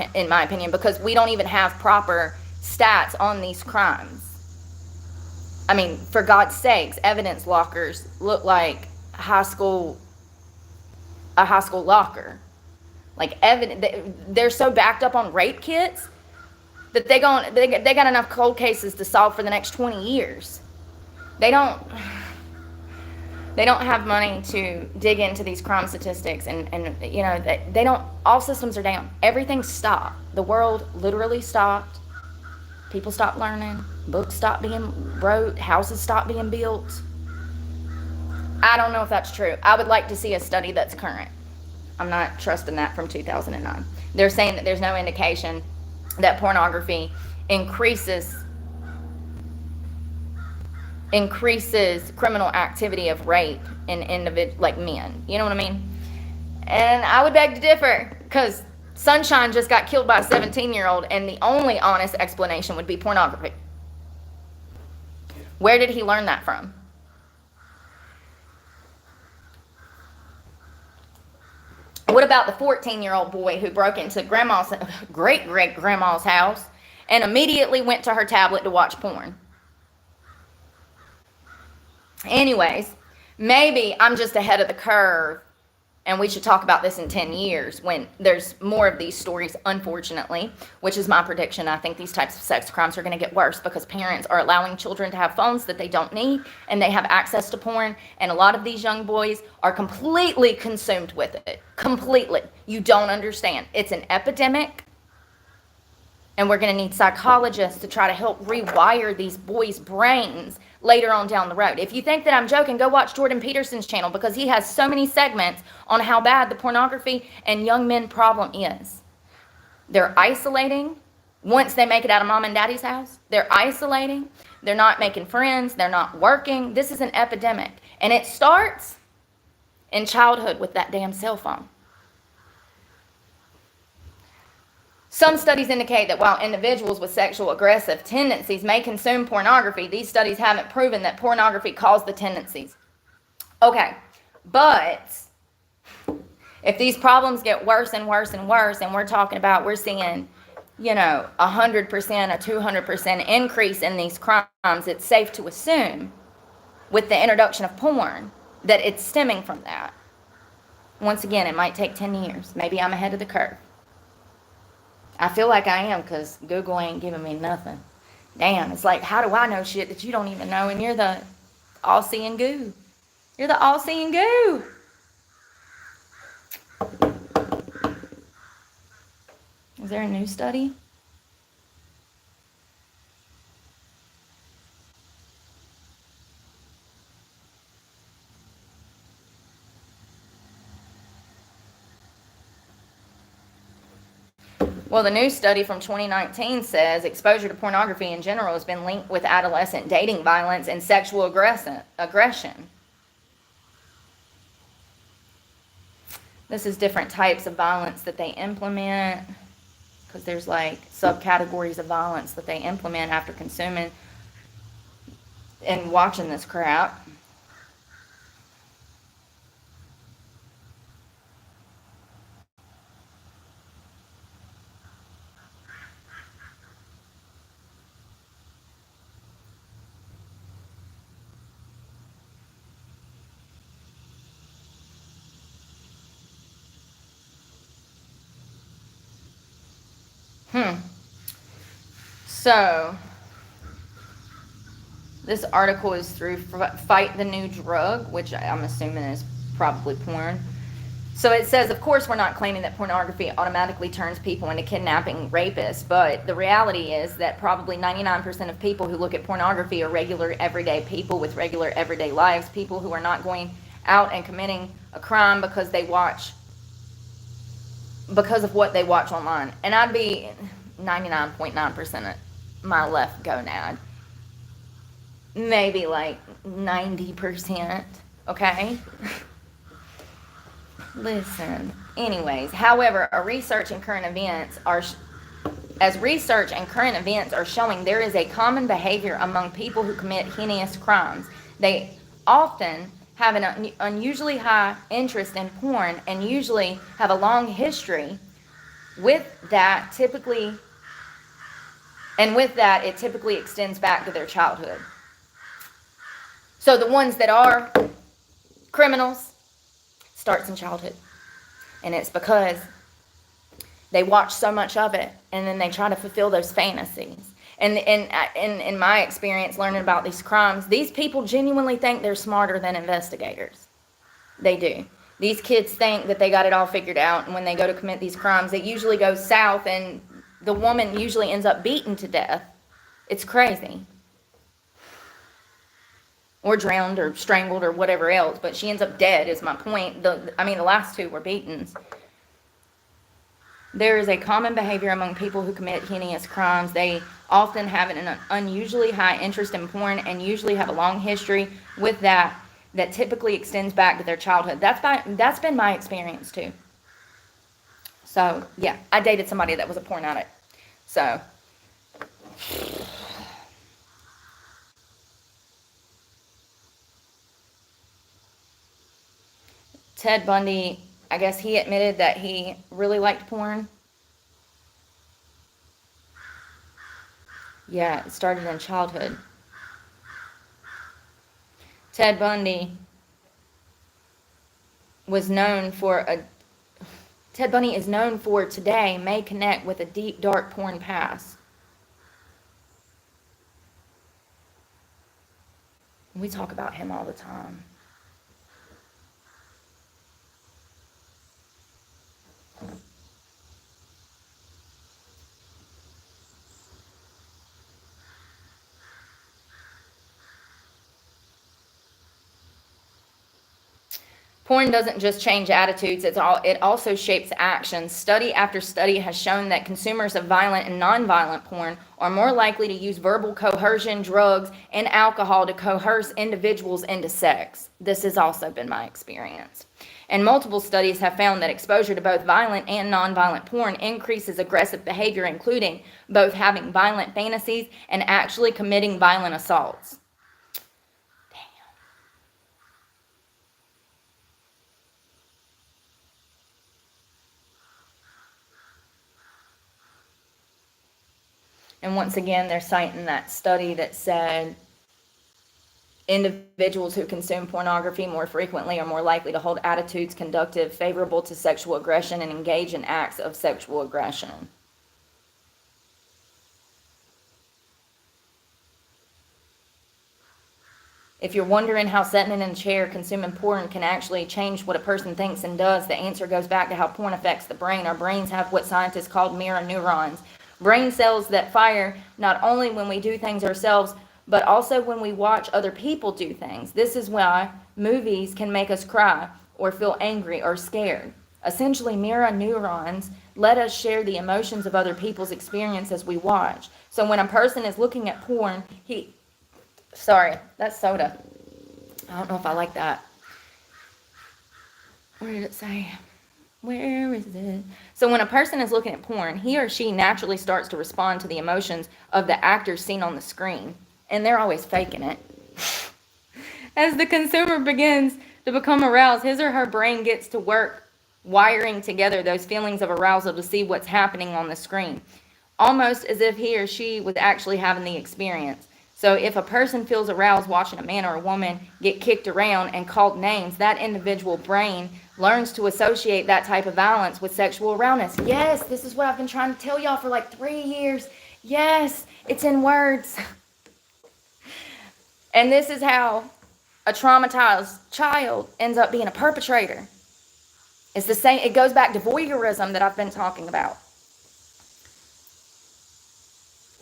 opinion, because we don't even have proper stats on these crimes. I mean, for God's sakes, evidence lockers look like a high school locker. Like they're so backed up on rape kits that they got enough cold cases to solve for the next 20 years. They don't have money to dig into these crime statistics, and you know, they don't. All systems are down. Everything stopped. The world literally stopped. People stopped learning. Books stopped being wrote. Houses stopped being built. I don't know if that's true. I would like to see a study that's current. I'm not trusting that from 2009. They're saying that there's no indication that pornography increases criminal activity of rape in like men. You know what I mean? And I would beg to differ, because Sunshine just got killed by a 17-year-old, and the only honest explanation would be pornography. Where did he learn that from? What about the 14-year-old boy who broke into great-great-grandma's house and immediately went to her tablet to watch porn? Anyways, maybe I'm just ahead of the curve, and we should talk about this in 10 years when there's more of these stories, unfortunately, which is my prediction. I think these types of sex crimes are going to get worse because parents are allowing children to have phones that they don't need, and they have access to porn, and a lot of these young boys are completely consumed with it. Completely. You don't understand. It's an epidemic, and we're going to need psychologists to try to help rewire these boys' brains later on down the road. If you think that I'm joking, go watch Jordan Peterson's channel, because he has so many segments on how bad the pornography and young men problem is. They're isolating. Once they make it out of mom and daddy's house, they're isolating. They're not making friends. They're not working. This is an epidemic. And it starts in childhood with that damn cell phone. Some studies indicate that while individuals with sexual aggressive tendencies may consume pornography, these studies haven't proven that pornography caused the tendencies. Okay, but if these problems get worse and worse and worse, and we're seeing, 100%, a 200% increase in these crimes, it's safe to assume, with the introduction of porn, that it's stemming from that. Once again, it might take 10 years. Maybe I'm ahead of the curve. I feel like I am, because Google ain't giving me nothing. Damn, it's like, how do I know shit that you don't even know, and you're the all-seeing goo? You're the all-seeing goo. Is there a new study? Well, the new study from 2019 says exposure to pornography in general has been linked with adolescent dating violence and sexual aggression. This is different types of violence that they implement, because there's like subcategories of violence that they implement after consuming and watching this crap. So, this article is through Fight the New Drug, which I'm assuming is probably porn. So it says, of course, we're not claiming that pornography automatically turns people into kidnapping rapists, but the reality is that probably 99% of people who look at pornography are regular, everyday people with regular, everyday lives, people who are not going out and committing a crime because of what they watch online. And I'd be 99.9% of my left gonad. Maybe like 90%, okay? Listen. Anyways, however, research and current events are showing, there is a common behavior among people who commit heinous crimes. They often have an unusually high interest in porn and usually have a long history with that it typically extends back to their childhood. So the ones that are criminals starts in childhood. And it's because they watch so much of it and then they try to fulfill those fantasies. And in my experience learning about these crimes, these people genuinely think they're smarter than investigators. They do. These kids think that they got it all figured out, and when they go to commit these crimes, it usually goes south and the woman usually ends up beaten to death. It's crazy. Or drowned or strangled or whatever else, but she ends up dead is my point. The last two were beatings. There is a common behavior among people who commit heinous crimes. They often have an unusually high interest in porn and usually have a long history with that typically extends back to their childhood. That's been my experience too. So, yeah, I dated somebody that was a porn addict. So, Ted Bundy, I guess he admitted that he really liked porn. Yeah, it started in childhood. Ted Bundy is known for today may connect with a deep, dark porn past. We talk about him all the time. Porn doesn't just change attitudes, it also shapes actions. Study after study has shown that consumers of violent and nonviolent porn are more likely to use verbal coercion, drugs, and alcohol to coerce individuals into sex. This has also been my experience. And multiple studies have found that exposure to both violent and nonviolent porn increases aggressive behavior, including both having violent fantasies and actually committing violent assaults. And once again, they're citing that study that said individuals who consume pornography more frequently are more likely to hold attitudes conducive, favorable to sexual aggression, and engage in acts of sexual aggression. If you're wondering how sitting in a chair consuming porn can actually change what a person thinks and does, the answer goes back to how porn affects the brain. Our brains have what scientists call mirror neurons, brain cells that fire not only when we do things ourselves, but also when we watch other people do things. This is why movies can make us cry or feel angry or scared. Essentially, mirror neurons let us share the emotions of other people's experience as we watch. So when a person is looking at porn, sorry, that's soda. I don't know if I like that. Where did it say? Where is it? So when a person is looking at porn, he or she naturally starts to respond to the emotions of the actors seen on the screen. And they're always faking it. As the consumer begins to become aroused, his or her brain gets to work wiring together those feelings of arousal to see what's happening on the screen, almost as if he or she was actually having the experience. So if a person feels aroused watching a man or a woman get kicked around and called names, that individual brain learns to associate that type of violence with sexual arousal. Yes, this is what I've been trying to tell y'all for like 3 years. Yes, it's in words. And this is how a traumatized child ends up being a perpetrator. It's the same. It goes back to voyeurism that I've been talking about.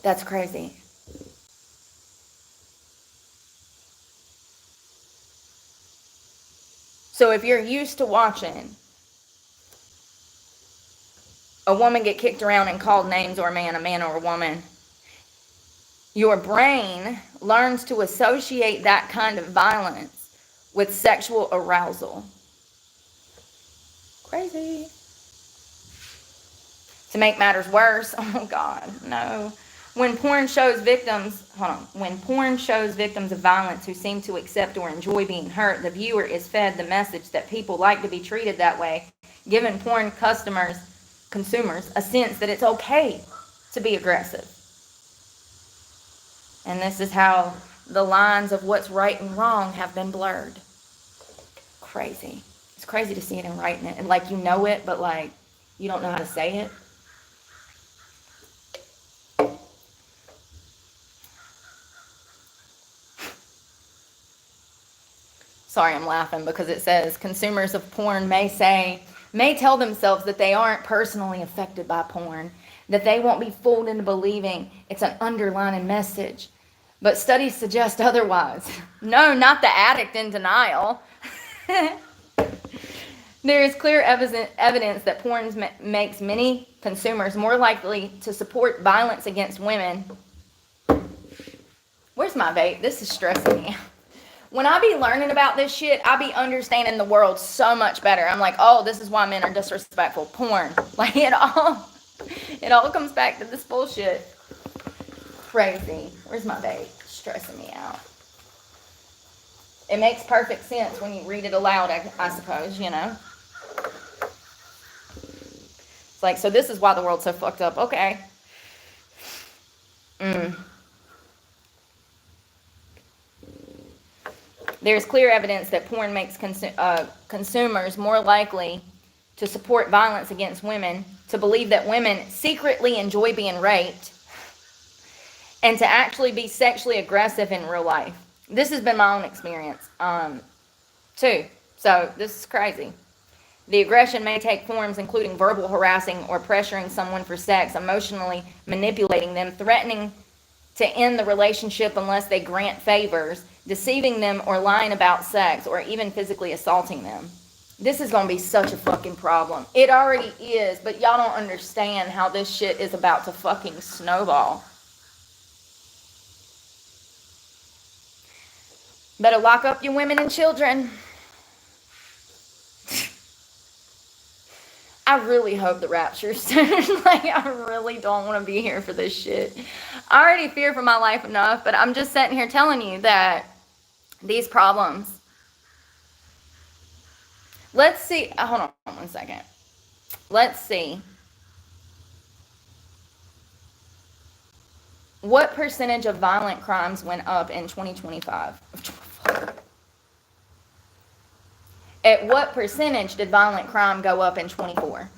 That's crazy. So if you're used to watching a woman get kicked around and called names, or a man or a woman, your brain learns to associate that kind of violence with sexual arousal. Crazy. To make matters worse, oh God, no. When porn shows victims of violence who seem to accept or enjoy being hurt, the viewer is fed the message that people like to be treated that way, giving porn consumers a sense that it's okay to be aggressive. And this is how the lines of what's right and wrong have been blurred. Crazy. It's crazy to see it and writing it. And like you know it, but like you don't know how to say it. Sorry, I'm laughing because it says consumers of porn may tell themselves that they aren't personally affected by porn, that they won't be fooled into believing it's an underlying message. But studies suggest otherwise. No, not the addict in denial. There is clear evidence that porn makes many consumers more likely to support violence against women. Where's my vape? This is stressing me. When I be learning about this shit, I be understanding the world so much better. I'm like, oh, this is why men are disrespectful. Porn. Like, it all comes back to this bullshit. Crazy. Where's my vape? Stressing me out. It makes perfect sense when you read it aloud, I suppose, you know. It's like, so this is why the world's so fucked up. Okay. There's clear evidence that porn makes consumers more likely to support violence against women, to believe that women secretly enjoy being raped, and to actually be sexually aggressive in real life. This has been my own experience, too. So this is crazy. The aggression may take forms including verbal harassing or pressuring someone for sex, emotionally manipulating them, threatening to end the relationship unless they grant favors, deceiving them or lying about sex, or even physically assaulting them. This is going to be such a fucking problem. It already is, but y'all don't understand how this shit is about to fucking snowball. Better lock up your women and children. I really hope the rapture's soon. Like, I really don't want to be here for this shit. I already fear for my life enough, but I'm just sitting here telling you that these problems. Let's see. Hold on 1 second. Let's see. What percentage of violent crimes went up in 2025? At what percentage did violent crime go up in 24?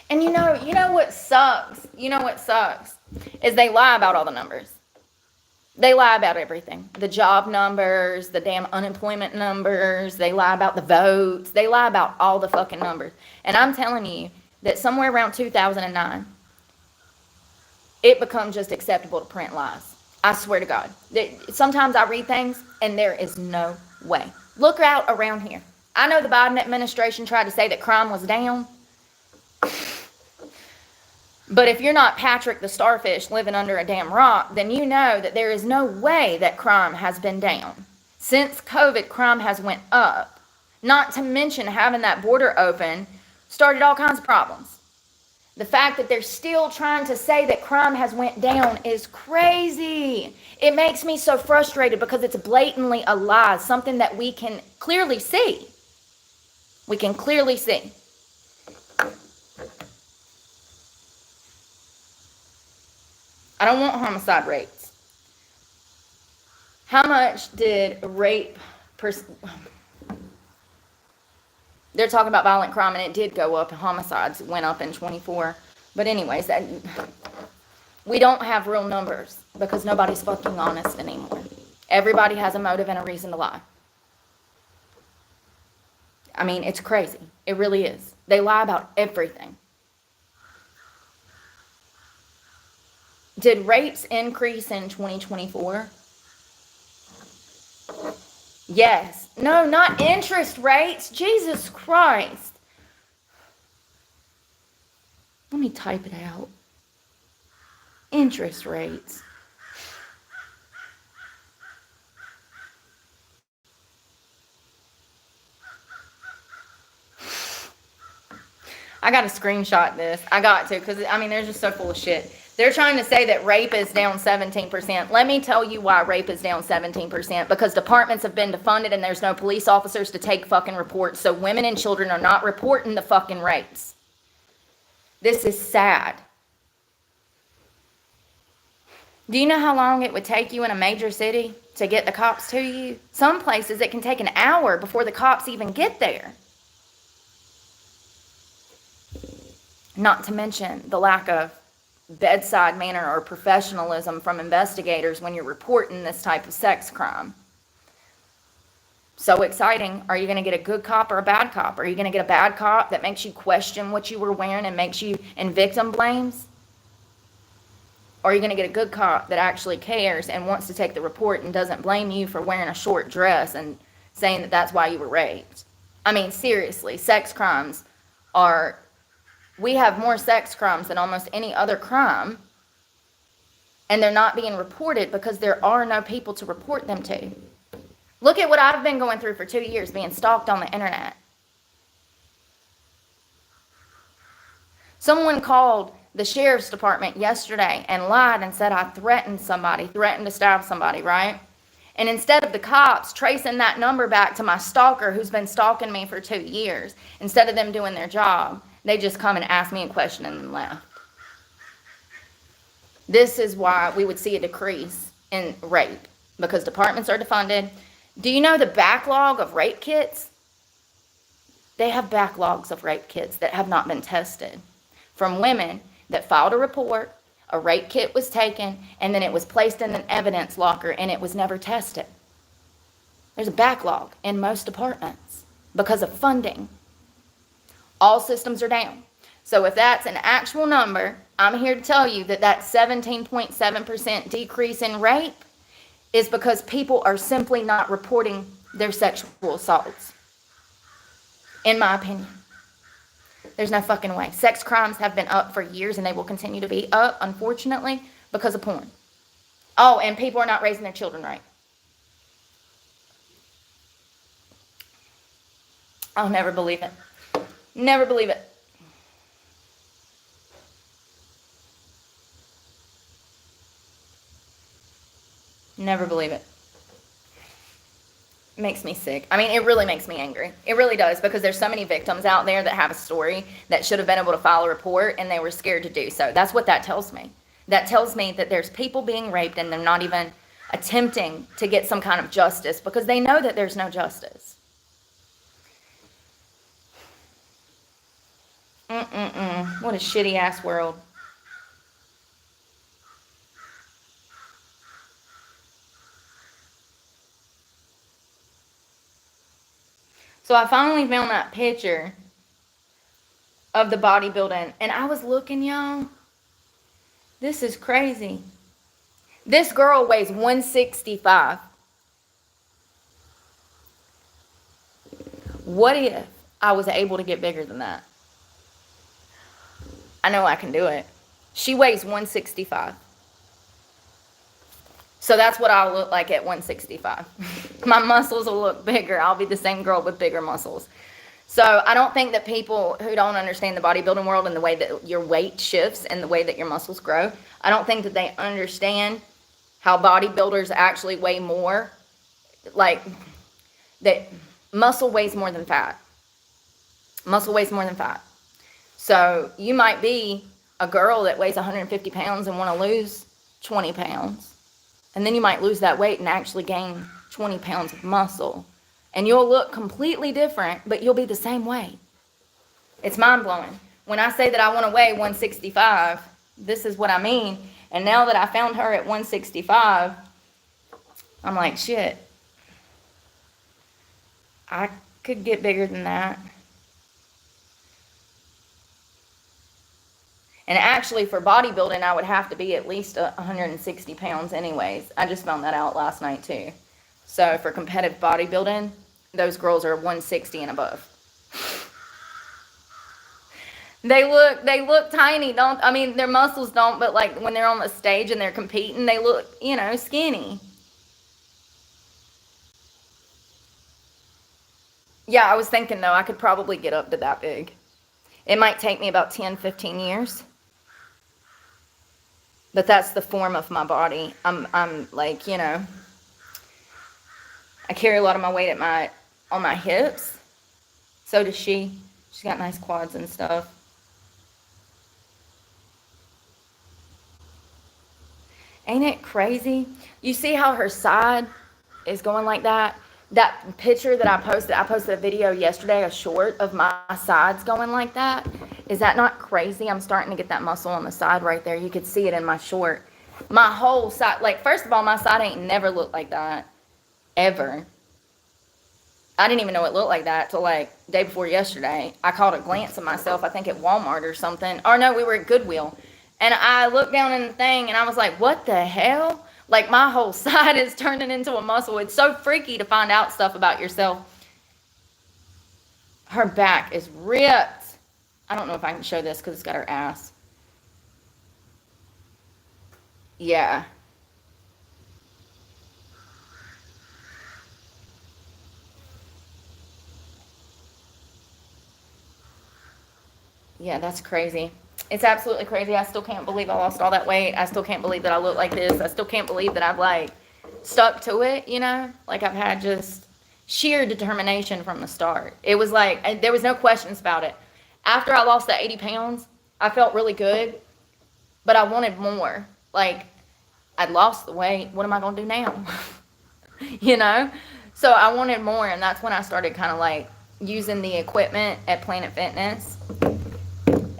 And you sucks? You know what sucks? Is they lie about all the numbers. They lie about everything. The job numbers, the damn unemployment numbers. They lie about the votes. They lie about all the fucking numbers. And I'm telling you that somewhere around 2009, it becomes just acceptable to print lies. I swear to God. Sometimes I read things and there is no way. Look out around here. I know the Biden administration tried to say that crime was down. But if you're not Patrick the Starfish living under a damn rock, then you know that there is no way that crime has been down. Since COVID, crime has went up. Not to mention having that border open started all kinds of problems. The fact that they're still trying to say that crime has went down is crazy. It makes me so frustrated because it's blatantly a lie, something that we can clearly see. We can clearly see. I don't want homicide rates. How much did rape... They're talking about violent crime, and it did go up. Homicides went up in 24. But anyways, we don't have real numbers because nobody's fucking honest anymore. Everybody has a motive and a reason to lie. I mean, it's crazy. It really is. They lie about everything. Did rapes increase in 2024? Yes. No, not interest rates. Jesus Christ. Let me type it out. Interest rates. I got to screenshot this. I got to, because, I mean, they're just so full of shit. They're trying to say that rape is down 17%. Let me tell you why rape is down 17%. Because departments have been defunded and there's no police officers to take fucking reports. So women and children are not reporting the fucking rapes. This is sad. Do you know how long it would take you in a major city to get the cops to you? Some places it can take an hour before the cops even get there. Not to mention the lack of bedside manner or professionalism from investigators when you're reporting this type of sex crime. So exciting. Are you going to get a good cop or a bad cop? Are you going to get a bad cop that makes you question what you were wearing and makes you in victim blames? Or are you going to get a good cop that actually cares and wants to take the report and doesn't blame you for wearing a short dress and saying that that's why you were raped? I mean, seriously, sex crimes are... We have more sex crimes than almost any other crime, and they're not being reported because there are no people to report them to. Look at what I've been going through for 2 years, being stalked on the internet. Someone called the sheriff's department yesterday and lied and said I threatened somebody, threatened to stab somebody, right? And instead of the cops tracing that number back to my stalker who's been stalking me for 2 years, instead of them doing their job, they just come and ask me a question and then left. This is why we would see a decrease in rape, because departments are defunded. Do you know the backlog of rape kits? They have backlogs of rape kits that have not been tested. From women that filed a report, a rape kit was taken, and then it was placed in an evidence locker and it was never tested. There's a backlog in most departments because of funding. All systems are down. So if that's an actual number, I'm here to tell you that that 17.7% decrease in rape is because people are simply not reporting their sexual assaults. In my opinion. There's no fucking way. Sex crimes have been up for years and they will continue to be up, unfortunately, because of porn. Oh, and people are not raising their children right. I'll never believe it. Never believe it. Never believe it. It makes me sick. I mean, it really makes me angry. It really does, because there's so many victims out there that have a story that should have been able to file a report and they were scared to do so. That's what that tells me. That tells me that there's people being raped and they're not even attempting to get some kind of justice because they know that there's no justice. What a shitty ass world. So I finally found that picture of the bodybuilding, and I was looking, y'all. This is crazy. This girl weighs 165. What if I was able to get bigger than that? I know I can do it. She weighs 165. So that's what I'll look like at 165. My muscles will look bigger. I'll be the same girl with bigger muscles. So I don't think that people who don't understand the bodybuilding world and the way that your weight shifts and the way that your muscles grow, I don't think that they understand how bodybuilders actually weigh more. Like, that muscle weighs more than fat. Muscle weighs more than fat. So you might be a girl that weighs 150 pounds and want to lose 20 pounds. And then you might lose that weight and actually gain 20 pounds of muscle. And you'll look completely different, but you'll be the same weight. It's mind-blowing. When I say that I want to weigh 165, this is what I mean. And now that I found her at 165, I'm like, shit, I could get bigger than that. And actually, for bodybuilding, I would have to be at least 160 pounds anyways. I just found that out last night, too. So for competitive bodybuilding, those girls are 160 and above. They look tiny, don't, I mean, their muscles don't, but like when they're on the stage and they're competing, they look, skinny. Yeah, I was thinking, though, I could probably get up to that big. It might take me about 10, 15 years. But that's the form of my body. I'm like, I carry a lot of my weight on my hips. So does she. She's got nice quads and stuff. Ain't it crazy? You see how her side is going like that? That picture that I posted a video yesterday, a short of my sides going like that. Is that not crazy? I'm starting to get that muscle on the side right there. You could see it in my short. My whole side, like, first of all, my side ain't never looked like that. Ever. I didn't even know it looked like that till like day before yesterday. I caught a glance of myself, I think at Walmart or something. Or no, we were at Goodwill. And I looked down in the thing and I was like, what the hell? Like, my whole side is turning into a muscle. It's so freaky to find out stuff about yourself. Her back is ripped. I don't know if I can show this because it's got her ass. Yeah. Yeah, that's crazy. It's absolutely crazy. I still can't believe I lost all that weight. I still can't believe that I look like this. I still can't believe that I've, like, stuck to it, Like, I've had just sheer determination from the start. It was like, there was no questions about it. After I lost the 80 pounds, I felt really good, but I wanted more. Like, I'd lost the weight. What am I going to do now? So I wanted more, and that's when I started kind of, like, using the equipment at Planet Fitness.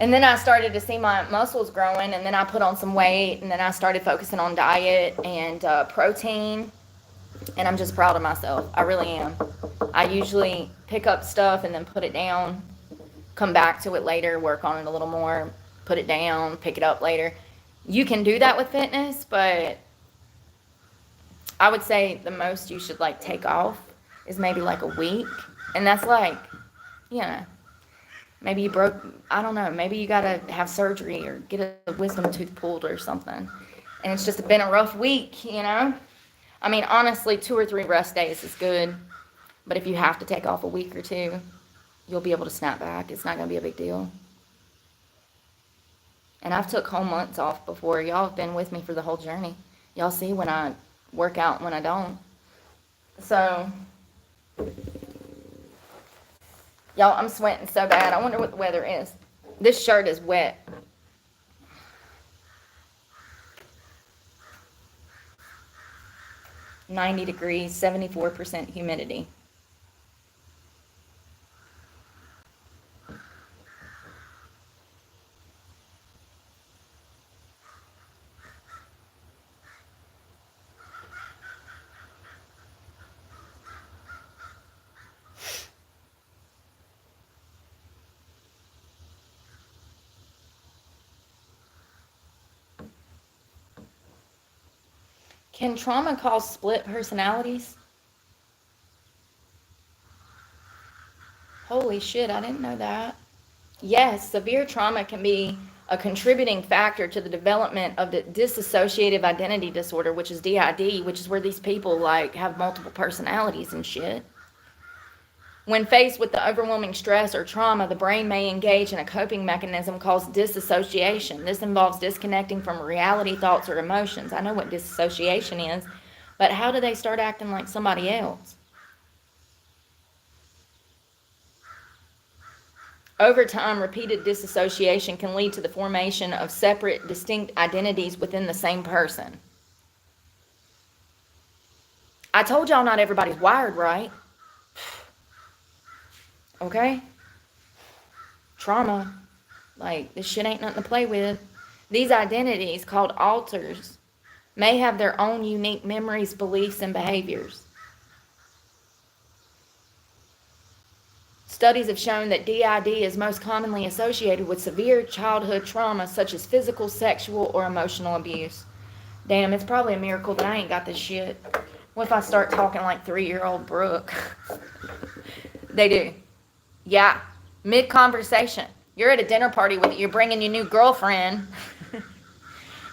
And then I started to see my muscles growing, and then I put on some weight, and then I started focusing on diet and protein, and I'm just proud of myself. I really am. I usually pick up stuff and then put it down, come back to it later, work on it a little more, put it down, pick it up later. You can do that with fitness, but I would say the most you should, like, take off is maybe like a week, and that's like, maybe you broke, I don't know, maybe you gotta have surgery or get a wisdom tooth pulled or something. And it's just been a rough week, I mean, honestly, 2 or 3 rest days is good. But if you have to take off a week or 2, you'll be able to snap back. It's not gonna be a big deal. And I've took whole months off before. Y'all have been with me for the whole journey. Y'all see when I work out and when I don't. So, y'all, I'm sweating so bad. I wonder what the weather is. This shirt is wet. $90 degrees, 74% humidity. Can trauma cause split personalities? Holy shit, I didn't know that. Yes, severe trauma can be a contributing factor to the development of the dissociative identity disorder, which is DID, which is where these people like have multiple personalities and shit. When faced with the overwhelming stress or trauma, the brain may engage in a coping mechanism called disassociation. This involves disconnecting from reality, thoughts, or emotions. I know what disassociation is, but how do they start acting like somebody else? Over time, repeated disassociation can lead to the formation of separate, distinct identities within the same person. I told y'all not everybody's wired right. Okay? Trauma. Like, this shit ain't nothing to play with. These identities, called alters, may have their own unique memories, beliefs, and behaviors. Studies have shown that DID is most commonly associated with severe childhood trauma such as physical, sexual, or emotional abuse. Damn, it's probably a miracle that I ain't got this shit. What if I start talking like 3-year-old Brooke? They do. Yeah, mid-conversation. You're at a dinner party with you're bringing your new girlfriend.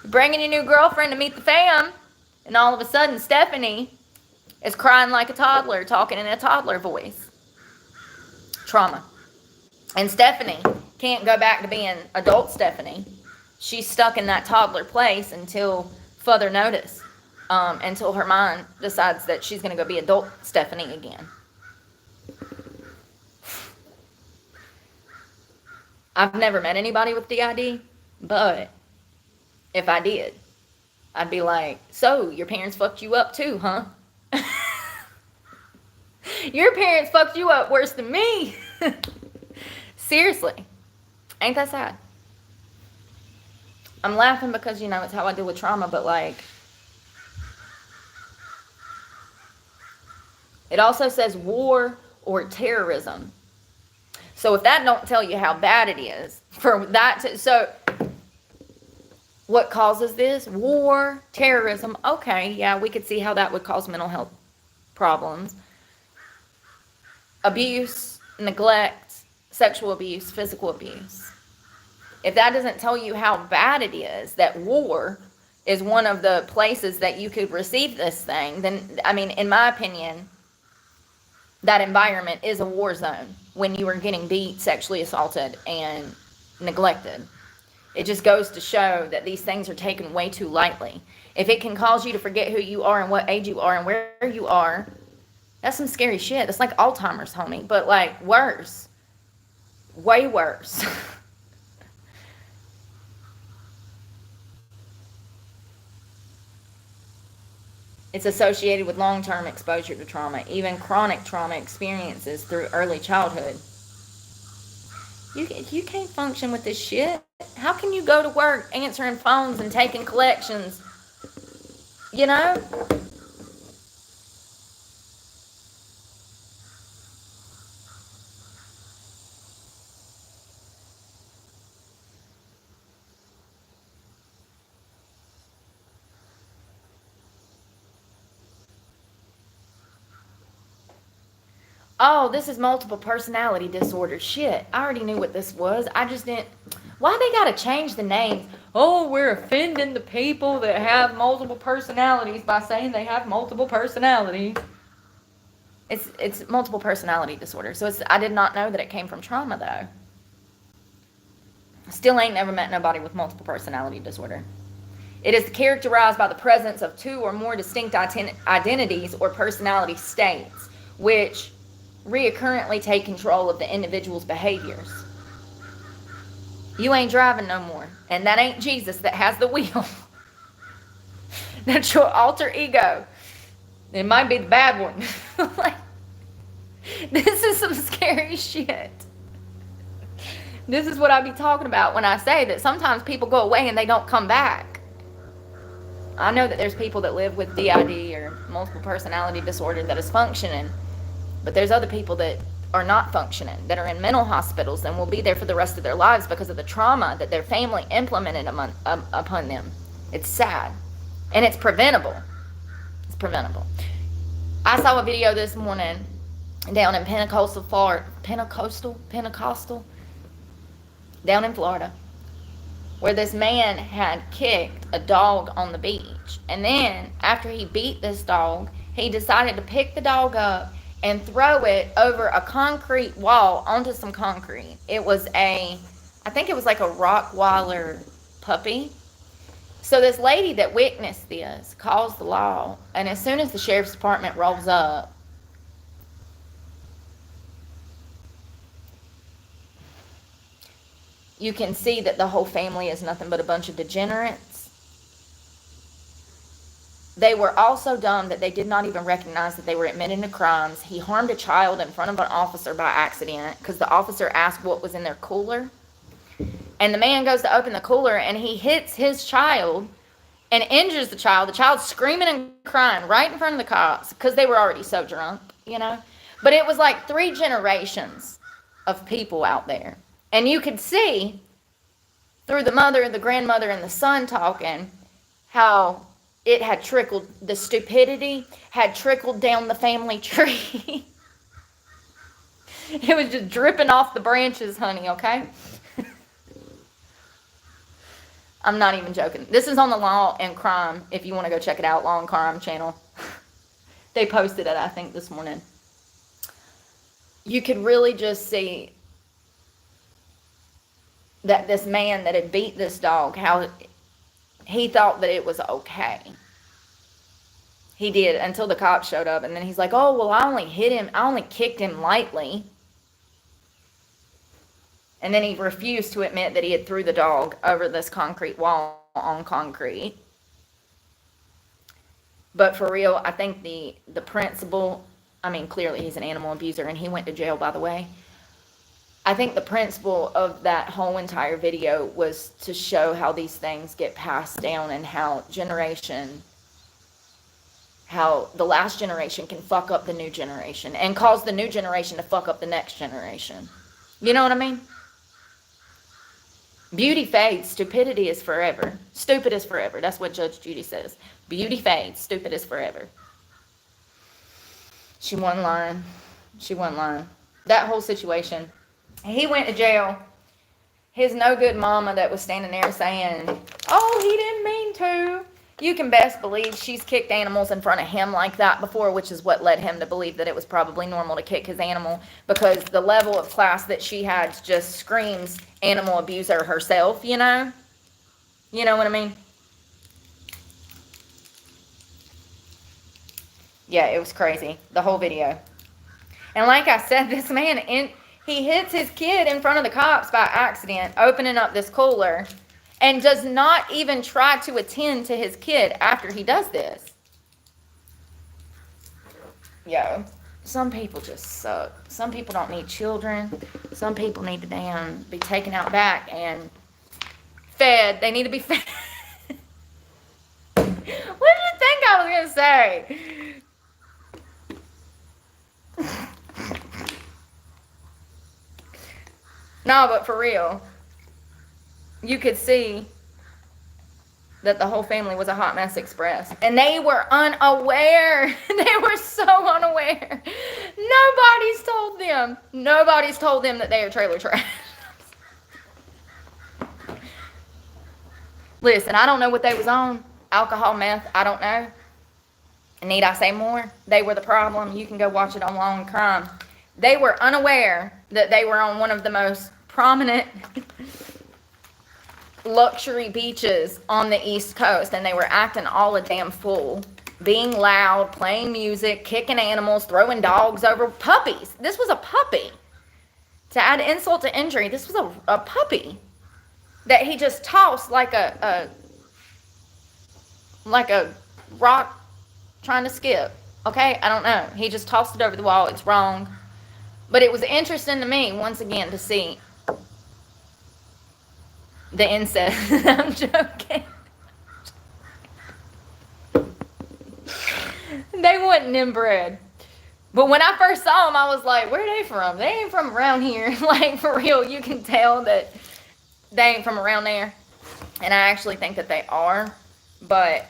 Bringing your new girlfriend to meet the fam. And all of a sudden, Stephanie is crying like a toddler, talking in a toddler voice. Trauma. And Stephanie can't go back to being adult Stephanie. She's stuck in that toddler place until further notice, until her mind decides that she's going to go be adult Stephanie again. I've never met anybody with DID, but if I did, I'd be like, so your parents fucked you up too, huh? Your parents fucked you up worse than me. Seriously. Ain't that sad? I'm laughing because, you know, it's how I deal with trauma, but like, it also says war or terrorism. So if that don't tell you how bad it is for that to, so what causes this? War, terrorism. Okay, yeah, we could see how that would cause mental health problems. Abuse, neglect, sexual abuse, physical abuse. If that doesn't tell you how bad it is, that war is one of the places that you could receive this thing, then, I mean, in my opinion, that environment is a war zone when you are getting beat, sexually assaulted, and neglected. It just goes to show that these things are taken way too lightly. If it can cause you to forget who you are and what age you are and where you are, that's some scary shit. That's like Alzheimer's, homie, but like worse. Way worse. It's associated with long-term exposure to trauma, even chronic trauma experiences through early childhood. You can't function with this shit. How can you go to work answering phones and taking collections? You know? Oh, this is multiple personality disorder. Shit, I already knew what this was. I just didn't. Why they gotta change the names? Oh, we're offending the people that have multiple personalities by saying they have multiple personalities. It's multiple personality disorder. So I did not know that it came from trauma though. Still ain't never met nobody with multiple personality disorder. It is characterized by the presence of 2 or more distinct identities or personality states, which reoccurrently take control of the individual's behaviors. You ain't driving no more, and that ain't Jesus that has the wheel. That's your alter ego. It might be the bad one. Like, this is some scary shit. This is what I be talking about when I say that sometimes people go away and they don't come back. I know that there's people that live with DID or multiple personality disorder that is functioning, but there's other people that are not functioning, that are in mental hospitals and will be there for the rest of their lives because of the trauma that their family implemented upon them. It's sad. And it's preventable. It's preventable. I saw a video this morning down in Pentecostal, down in Florida, where this man had kicked a dog on the beach. And then, after he beat this dog, he decided to pick the dog up and throw it over a concrete wall onto some concrete. I think it was like a Rottweiler puppy. So this lady that witnessed this calls the law, and as soon as the sheriff's department rolls up, you can see that the whole family is nothing but a bunch of degenerates. They were all so dumb that they did not even recognize that they were admitting to crimes. He harmed a child in front of an officer by accident because the officer asked what was in their cooler. And the man goes to open the cooler and he hits his child and injures the child. The child's screaming and crying right in front of the cops because they were already so drunk, you know. But it was like 3 generations of people out there. And you could see through the mother, the grandmother, and the son talking how it had trickled, the stupidity had trickled down the family tree. It was just dripping off the branches, honey, okay? I'm not even joking. This is on the Law and Crime, if you want to go check it out, Law and Crime channel. They posted it, I think, this morning. You could really just see that this man that had beat this dog, how he thought that it was okay. He did, until the cops showed up. And then he's like, oh, well, I only hit him. I only kicked him lightly. And then he refused to admit that he had threw the dog over this concrete wall on concrete. But for real, I think the principal, I mean, clearly he's an animal abuser, and he went to jail, by the way. I think the principle of that whole entire video was to show how these things get passed down and how the last generation can fuck up the new generation and cause the new generation to fuck up the next generation. You know what I mean? Beauty fades, stupidity is forever. Stupid is forever. That's what Judge Judy says. Beauty fades, stupid is forever. She wasn't lying. That whole situation. He went to jail. His no good mama that was standing there saying, oh, he didn't mean to. You can best believe she's kicked animals in front of him like that before, which is what led him to believe that it was probably normal to kick his animal, because the level of class that she had just screams animal abuser herself, you know? You know what I mean? Yeah, it was crazy. The whole video. And like I said, this man, he hits his kid in front of the cops by accident, opening up this cooler, and does not even try to attend to his kid after he does this. Yo, some people just suck. Some people don't need children. Some people need to be taken out back and fed. They need to be fed. What did you think I was going to say? No, but for real, you could see that the whole family was a hot mess express. And they were unaware. They were so unaware. Nobody's told them that they are trailer trash. Listen, I don't know what they was on. Alcohol, meth, I don't know. Need I say more? They were the problem. You can go watch it on Law and Crime. They were unaware that they were on one of the most prominent luxury beaches on the East Coast, and they were acting all a damn fool, being loud, playing music, kicking animals, throwing dogs over puppies. This was a puppy. To add insult to injury, this was a puppy that he just tossed like a rock trying to skip. Okay, I don't know. He just tossed it over the wall. It's wrong. But it was interesting to me, once again, to see the incest. I'm joking. They wasn't inbred. But when I first saw them, I was like, where are they from? They ain't from around here. Like, for real, you can tell that they ain't from around there. And I actually think that they are. But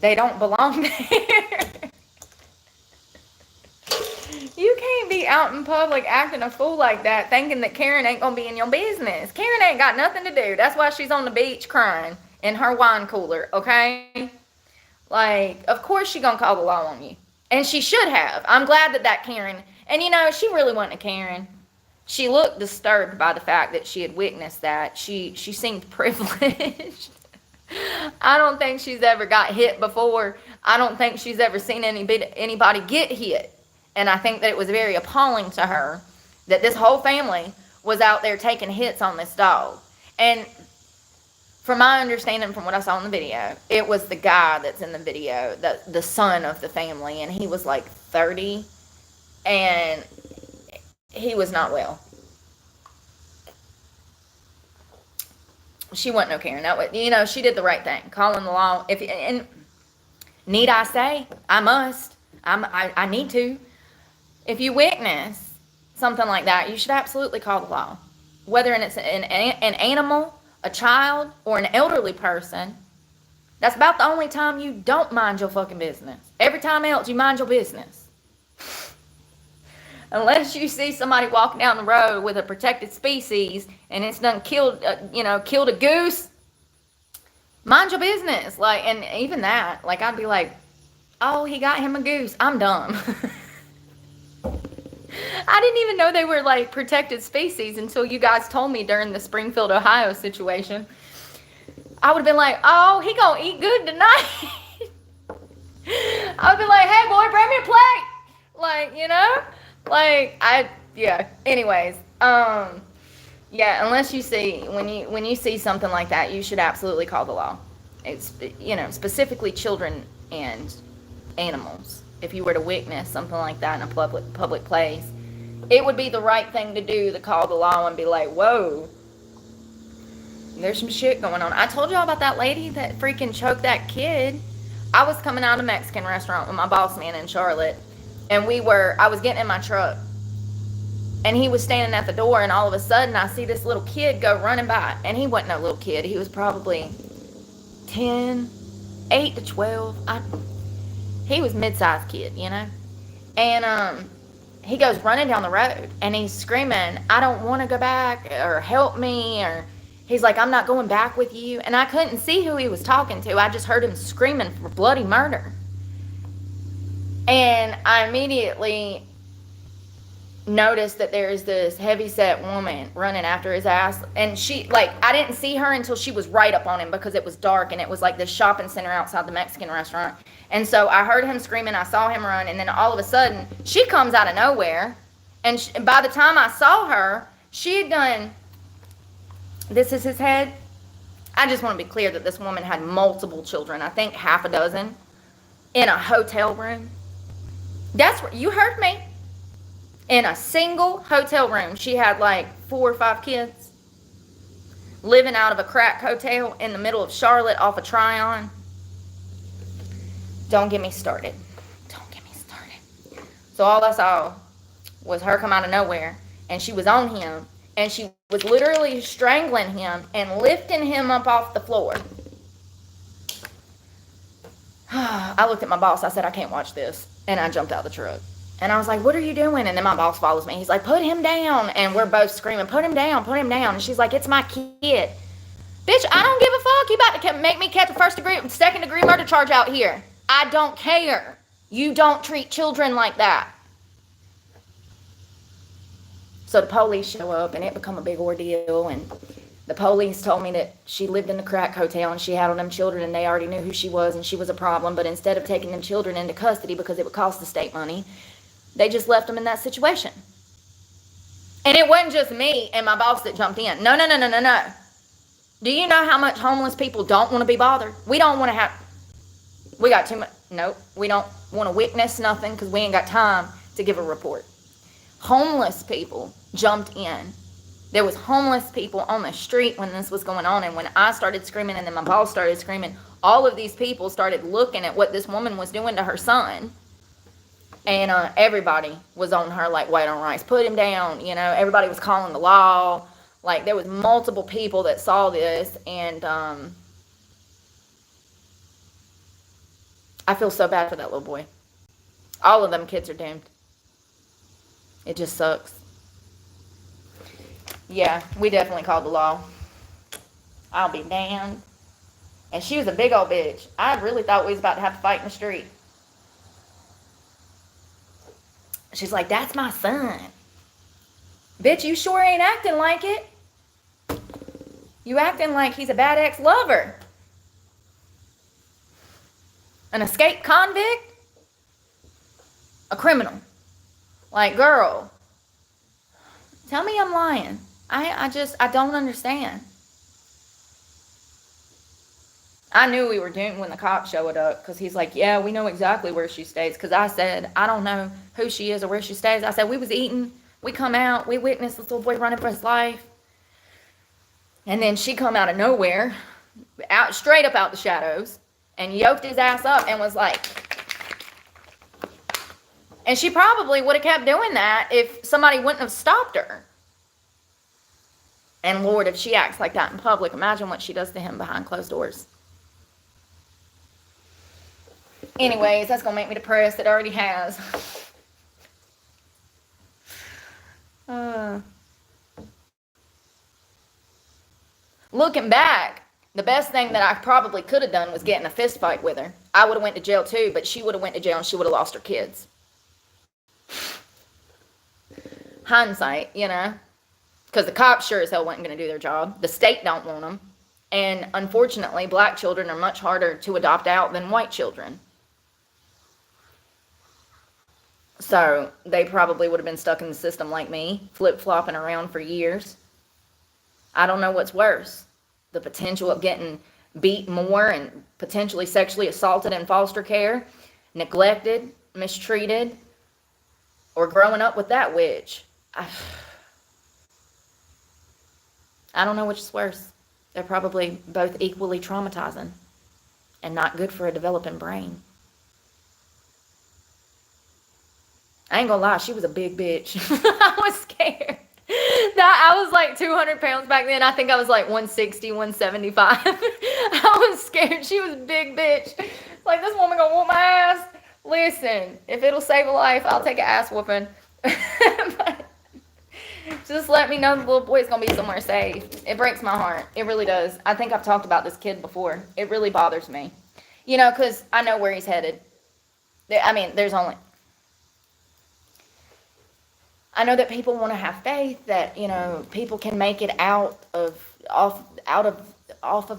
They don't belong there. You can't be out in public acting a fool like that, thinking that Karen ain't gonna be in your business. Karen ain't got nothing to do. That's why she's on the beach crying in her wine cooler, okay? Like, of course she gonna call the law on you. And she should have. I'm glad that Karen, and you know, she really wasn't a Karen. She looked disturbed by the fact that she had witnessed that. She seemed privileged. I don't think she's ever got hit before. I don't think she's ever seen anybody get hit. And I think that it was very appalling to her that this whole family was out there taking hits on this dog. And from my understanding, from what I saw in the video, it was the guy that's in the video, the son of the family, and he was like 30, and he was not well. She wasn't no Karen. That was, you know, she did the right thing, calling the law. And need I say, I must. I need to. If you witness something like that, you should absolutely call the law. Whether it's an animal, a child, or an elderly person, that's about the only time you don't mind your fucking business. Every time else, you mind your business. Unless you see somebody walking down the road with a protected species and it's done killed a goose, mind your business. Like, and even that, like, I'd be like, oh, he got him a goose. I'm dumb. I didn't even know they were like protected species until you guys told me during the Springfield, Ohio situation. I would have been like, oh, he gonna eat good tonight. I would be like, hey boy, bring me a plate. Like, you know, like anyways, yeah, unless you see, when you see something like that, you should absolutely call the law. It's, you know, specifically children and animals. If you were to witness something like that in a public place, it would be the right thing to do to call the law and be like, whoa, there's some shit going on. I told y'all about that lady that freaking choked that kid. I was coming out of a Mexican restaurant with my boss man in Charlotte, and I was getting in my truck, and he was standing at the door, and all of a sudden I see this little kid go running by, and he wasn't no little kid. He was probably 8 to 12. He was mid-sized kid, you know? And he goes running down the road, and he's screaming, I don't want to go back, or help me, or he's like, I'm not going back with you. And I couldn't see who he was talking to. I just heard him screaming for bloody murder. And I immediately noticed that there's this heavy-set woman running after his ass. And she, like, I didn't see her until she was right up on him because it was dark, and it was like this shopping center outside the Mexican restaurant. And so I heard him screaming, I saw him run, and then all of a sudden, she comes out of nowhere. And by the time I saw her, she had done, this is his head. I just want to be clear that this woman had multiple children, I think half a dozen, in a hotel room. That's what, you heard me. In a single hotel room, she had like 4 or 5 kids living out of a crack hotel in the middle of Charlotte off a Tryon. Don't get me started. Don't get me started. So all I saw was her come out of nowhere, and she was on him, and she was literally strangling him and lifting him up off the floor. I looked at my boss. I said, I can't watch this. And I jumped out of the truck. And I was like, what are you doing? And then my boss follows me. He's like, put him down. And we're both screaming, put him down, put him down. And she's like, it's my kid. Bitch, I don't give a fuck. You about to make me catch a second degree murder charge out here. I don't care. You don't treat children like that. So the police show up, and it become a big ordeal. And the police told me that she lived in the crack hotel, and she had all them children, and they already knew who she was, and she was a problem. But instead of taking them children into custody because it would cost the state money, they just left them in that situation. And it wasn't just me and my boss that jumped in. No. Do you know how much homeless people don't want to be bothered? We don't want to have... We got too much... Nope. We don't want to witness nothing because we ain't got time to give a report. Homeless people jumped in. There was homeless people on the street when this was going on. And when I started screaming and then my boss started screaming, all of these people started looking at what this woman was doing to her son. And everybody was on her like white on rice. Put him down. You know, everybody was calling the law. Like, there was multiple people that saw this. And I feel so bad for that little boy. All of them kids are doomed. It just sucks. Yeah, we definitely called the law. I'll be damned. And she was a big old bitch. I really thought we was about to have to fight in the street. She's like, that's my son. Bitch, you sure ain't acting like it. You acting like he's a bad ex-lover. An escaped convict. A criminal. Like, girl, tell me I'm lying. I don't understand. I knew we were doomed when the cops showed up, because he's like, yeah, we know exactly where she stays. Because I said, I don't know who she is or where she stays. I said, we was eating. We come out. We witnessed this little boy running for his life. And then she come out of nowhere, out straight up out the shadows, and yoked his ass up and was like, and she probably would have kept doing that if somebody wouldn't have stopped her. And Lord, if she acts like that in public, imagine what she does to him behind closed doors. Anyways, that's going to make me depressed. It already has. Looking back, the best thing that I probably could have done was get in a fist fight with her. I would have went to jail too, but she would have went to jail and she would have lost her kids. Hindsight, you know. Because the cops sure as hell weren't going to do their job. The state don't want them. And unfortunately, black children are much harder to adopt out than white children. So they probably would have been stuck in the system like me, flip-flopping around for years. I don't know what's worse. The potential of getting beat more and potentially sexually assaulted in foster care, neglected, mistreated, or growing up with that witch. I don't know which is worse. They're probably both equally traumatizing and not good for a developing brain. I ain't gonna lie, she was a big bitch. I was scared. I was like 200 pounds back then. I think I was like 160, 175. I was scared. She was a big bitch. Like, this woman gonna whoop my ass. Listen, if it'll save a life, I'll take an ass whooping. Just let me know the little boy's gonna be somewhere safe. It breaks my heart. It really does. I think I've talked about this kid before. It really bothers me. You know, because I know where he's headed. I mean, I know that people want to have faith that, you know, people can make it off of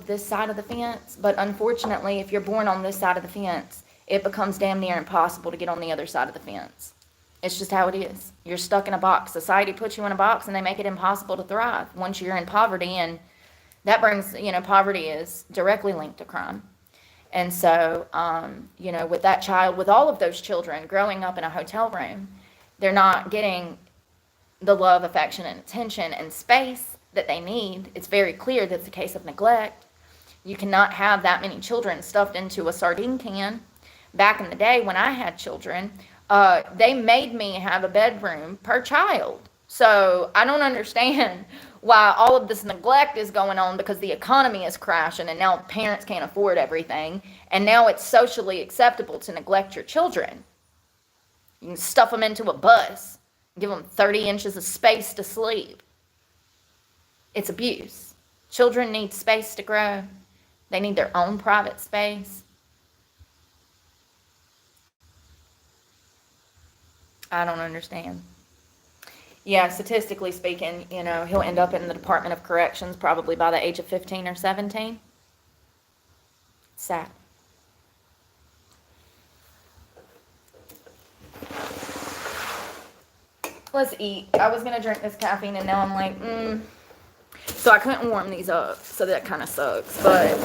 this side of the fence. But unfortunately, if you're born on this side of the fence, it becomes damn near impossible to get on the other side of the fence. It's just how it is. You're stuck in a box. Society puts you in a box and they make it impossible to thrive once you're in poverty. And that brings, you know, poverty is directly linked to crime. And so, you know, with that child, with all of those children growing up in a hotel room, they're not getting the love, affection, and attention and space that they need. It's very clear that it's a case of neglect. You cannot have that many children stuffed into a sardine can. Back in the day when I had children, they made me have a bedroom per child. So I don't understand why all of this neglect is going on, because the economy is crashing and now parents can't afford everything. And now it's socially acceptable to neglect your children. You can stuff them into a bus. Give them 30 inches of space to sleep. It's abuse. Children need space to grow. They need their own private space. I don't understand. Yeah, statistically speaking, you know, he'll end up in the Department of Corrections probably by the age of 15 or 17. Sad. Let's eat. I was going to drink this caffeine and now I'm like, So I couldn't warm these up, so that kind of sucks. But,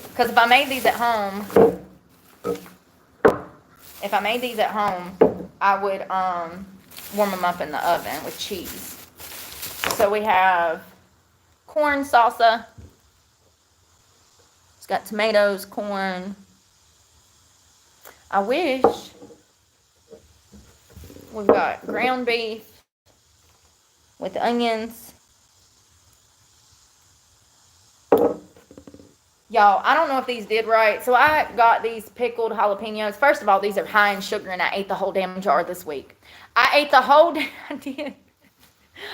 because if I made these at home, I would warm them up in the oven with cheese. So we have corn salsa. It's got tomatoes, corn. I wish. We've got ground beef with onions. Y'all, I don't know if these did right. So I got these pickled jalapenos. First of all, these are high in sugar, and I ate the whole damn jar this week. I ate the whole I did.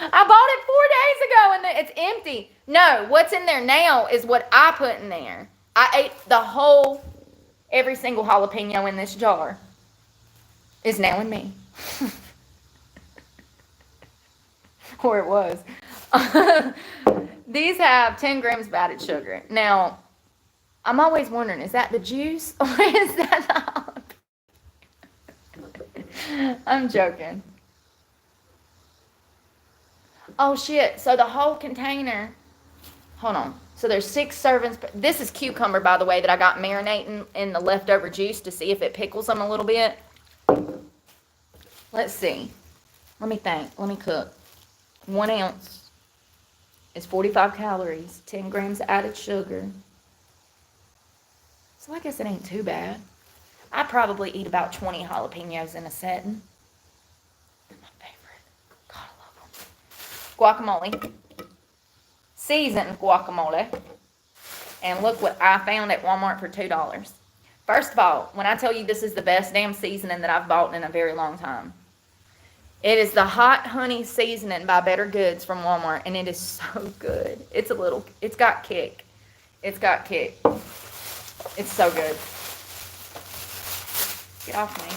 I bought it 4 days ago, and it's empty. No, what's in there now is what I put in there. I ate every single jalapeno in this jar is now in me. Or it was. These have 10 grams of added sugar. Now, I'm always wondering, is that the juice or is that the I'm joking. Oh, shit. So the whole container, hold on. So there's 6 servings. This is cucumber, by the way, that I got marinating in the leftover juice to see if it pickles them a little bit. Let's see. Let me think. Let me cook. 1 ounce is 45 calories, 10 grams of added sugar. So I guess it ain't too bad. I probably eat about 20 jalapenos in a setting. They're my favorite. God, I love them. Guacamole. Seasoned guacamole. And look what I found at Walmart for $2. First of all, when I tell you this is the best damn seasoning that I've bought in a very long time, it is the hot honey seasoning by Better Goods from Walmart, and it is so good. It's got kick. It's got kick. It's so good. Get off me.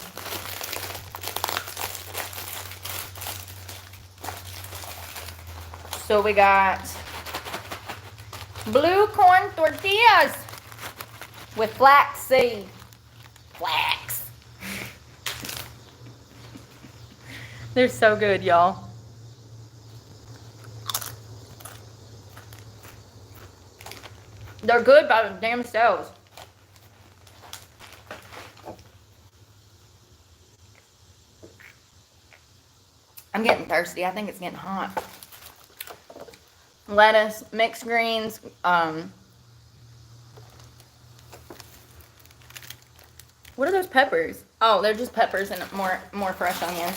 So we got blue corn tortillas with flax seed. Flax. They're so good, y'all. They're good by the damn selves. I'm getting thirsty. I think it's getting hot. Lettuce, mixed greens, what are those peppers? Oh, they're just peppers and more fresh onions.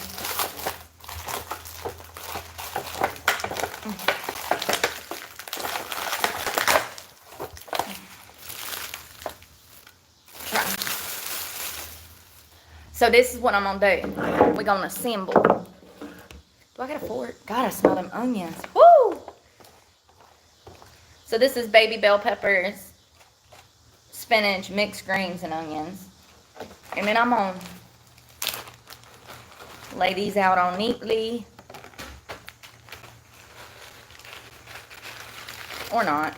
So this is what I'm gonna do. We're gonna assemble. Do I got a fork? God, I smell them onions. Woo! So this is baby bell peppers, spinach, mixed greens, and onions. And then I'm gonna lay these out on neatly. Or not.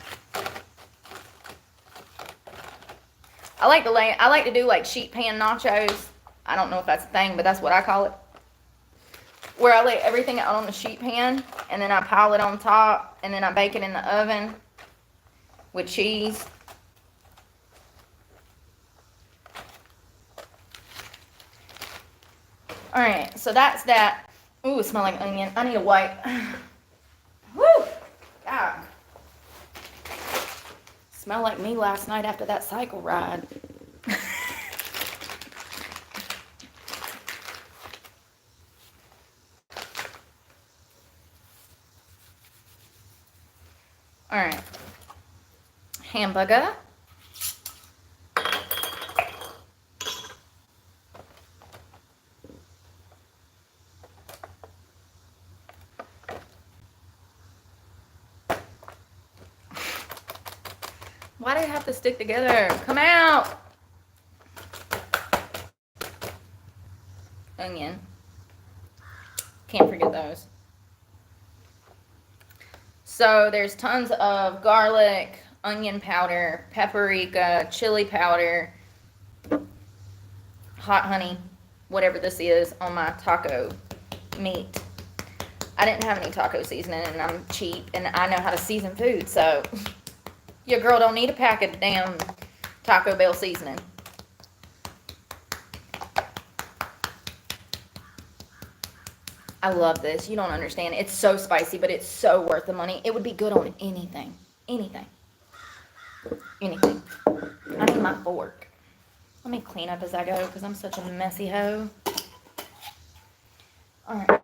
I like to do like sheet pan nachos. I don't know if that's a thing, but that's what I call it. Where I lay everything out on the sheet pan, and then I pile it on top, and then I bake it in the oven with cheese. Alright, so that's that. Ooh, it smells like onion. I need a wipe. Woo! God. Smelled like me last night after that cycle ride. Alright. Hamburger. Why do they have to stick together? Come out! Onion. Can't forget those. So there's tons of garlic, onion powder, paprika, chili powder, hot honey, whatever this is, on my taco meat. I didn't have any taco seasoning, and I'm cheap, and I know how to season food, so your girl don't need a pack of damn Taco Bell seasoning. I love this. You don't understand. It's so spicy, but it's so worth the money. It would be good on anything. Anything. Anything. I need my fork. Let me clean up as I go because I'm such a messy hoe. Alright.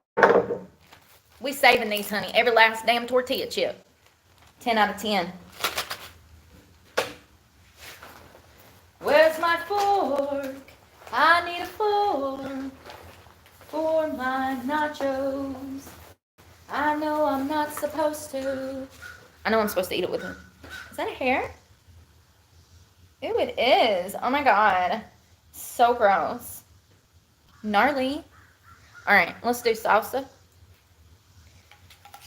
We saving these, honey. Every last damn tortilla chip. 10 out of 10. my fork. I need a fork for my nachos. I know I'm not supposed to. I know I'm supposed to eat it with it. Is that a hair? Ew, it is. Oh my god. So gross. Gnarly. Alright, let's do salsa.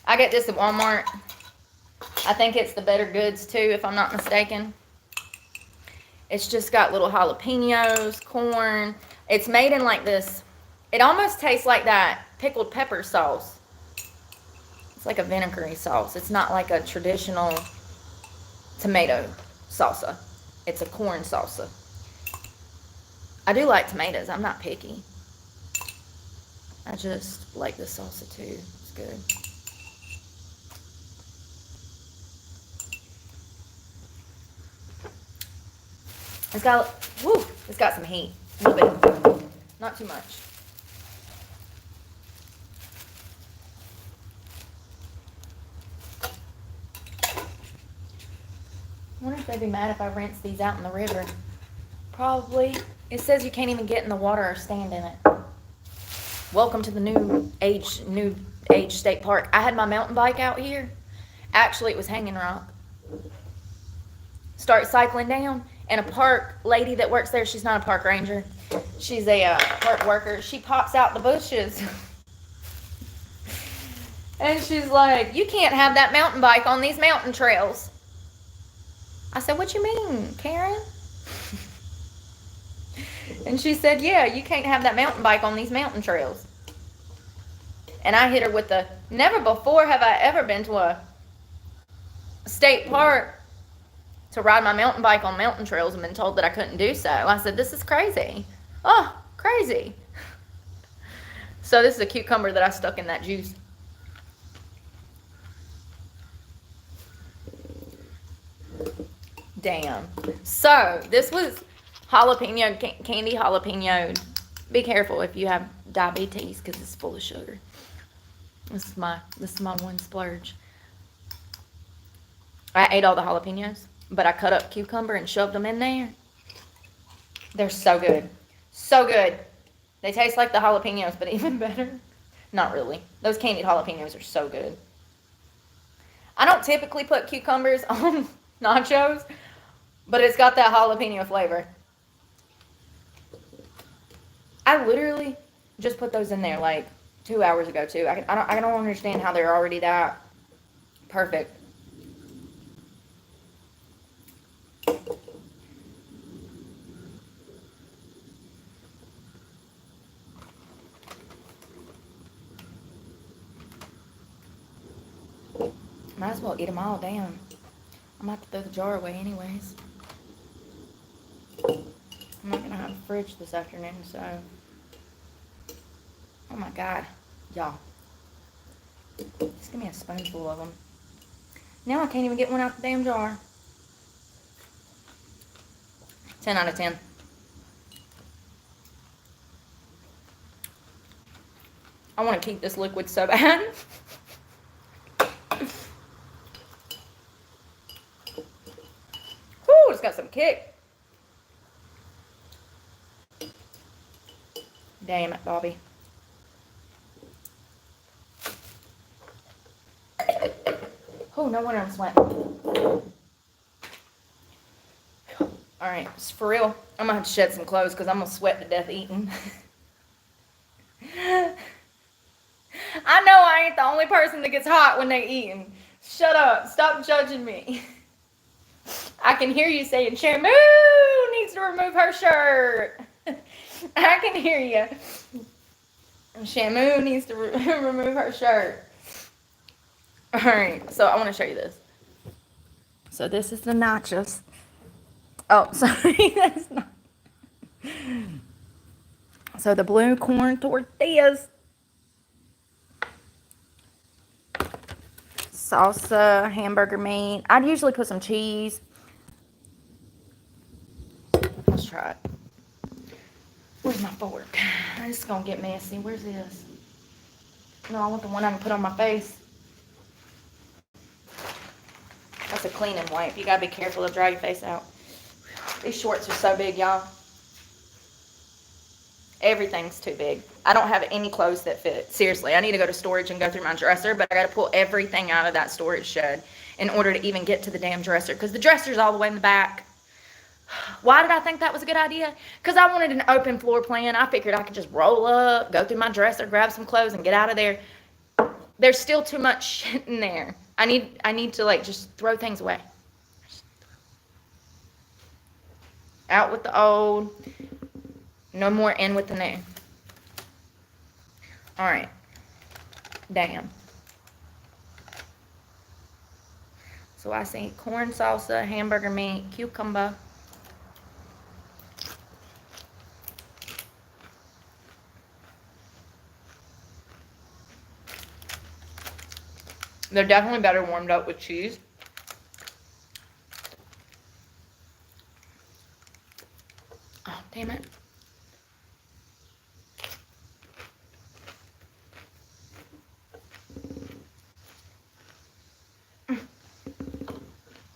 I get this at Walmart. I think it's the Better Goods too, if I'm not mistaken. It's just got little jalapenos, corn. It's made in like this. It almost tastes like that pickled pepper sauce. It's like a vinegary sauce. It's not like a traditional tomato salsa. It's a corn salsa. I do like tomatoes. I'm not picky. I just like this salsa too. It's good. It's got some heat. A little bit. Not too much. I wonder if they'd be mad if I rinse these out in the river. Probably. It says you can't even get in the water or stand in it. Welcome to the New Age State Park. I had my mountain bike out here. Actually, it was Hanging Rock. Start cycling down, and a park lady that works there, she's not a park ranger. She's a park worker. She pops out the bushes. And she's like, you can't have that mountain bike on these mountain trails. I said, what you mean, Karen? And she said, yeah, you can't have that mountain bike on these mountain trails. And I hit her with the, never before have I ever been to a state park to ride my mountain bike on mountain trails and been told that I couldn't do so. I said, this is crazy. Oh, crazy. So this is a cucumber that I stuck in that juice. Damn. So this was jalapeno, candy jalapeno. Be careful if you have diabetes because it's full of sugar. This is my one splurge. I ate all the jalapenos, but I cut up cucumber and shoved them in there. They're so good. So good. They taste like the jalapenos, but even better. Not really. Those candied jalapenos are so good. I don't typically put cucumbers on nachos, but it's got that jalapeno flavor. I literally just put those in there like 2 hours ago too. I don't understand how they're already that perfect. Might as well eat them all down. I'm going to have to throw the jar away anyways. I'm not going to have a fridge this afternoon, so. Oh my God. Y'all. Just give me a spoonful of them. Now I can't even get one out the damn jar. 10 out of 10. I want to keep this liquid so bad. Woo, it's got some kick. Damn it, Bobby. Oh, no wonder I'm sweating. Alright, for real, I'm going to have to shed some clothes because I'm going to sweat to death eating. I know I ain't the only person that gets hot when they eating. Shut up. Stop judging me. I can hear you saying, Shamu needs to remove her shirt. I can hear you. Shamu needs to remove her shirt. Alright, so I want to show you this. So this is the nachos. Oh, sorry, that's not. So the blue corn tortillas. Salsa, hamburger meat. I'd usually put some cheese. Let's try it. Where's my fork? This is going to get messy. Where's this? No, I want the one I can put on my face. That's a cleaning wipe. You got to be careful to dry your face out. These shorts are so big, y'all. Everything's too big. I don't have any clothes that fit. Seriously, I need to go to storage and go through my dresser, but I got to pull everything out of that storage shed in order to even get to the damn dresser, because the dresser's all the way in the back. Why did I think that was a good idea? Because I wanted an open floor plan. I figured I could just roll up, go through my dresser, grab some clothes, and get out of there. There's still too much shit in there. I need to, like, just throw things away. Out with the old. No more in with the new. All right. Damn. So I see corn salsa, hamburger meat, cucumber. They're definitely better warmed up with cheese. Oh, damn it.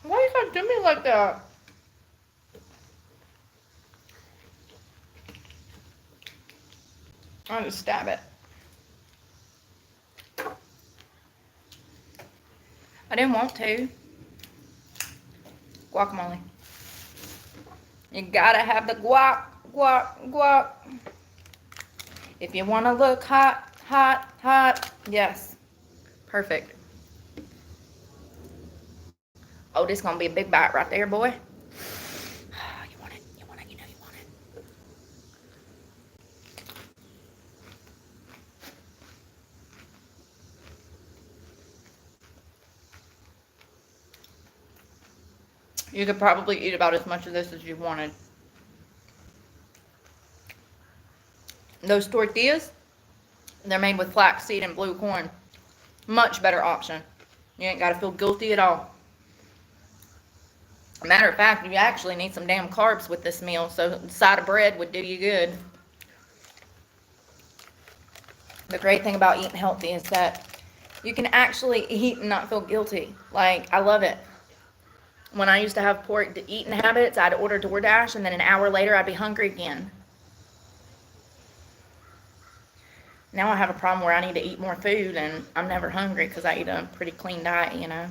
Why you gotta do me like that? I'll just stab it. I didn't want to. Guacamole. You gotta have the guac, guac, guac. If you wanna look hot, hot, hot. Yes. Perfect. Oh, this is gonna be a big bite right there, boy. You want it, you want it, you know you want it. You could probably eat about as much of this as you wanted. Those tortillas, they're made with flaxseed and blue corn. Much better option. You ain't gotta feel guilty at all. Matter of fact, you actually need some damn carbs with this meal, so a side of bread would do you good. The great thing about eating healthy is that you can actually eat and not feel guilty. Like, I love it. When I used to have poor eating habits, I'd order DoorDash, and then an hour later, I'd be hungry again. Now I have a problem where I need to eat more food, and I'm never hungry because I eat a pretty clean diet, you know.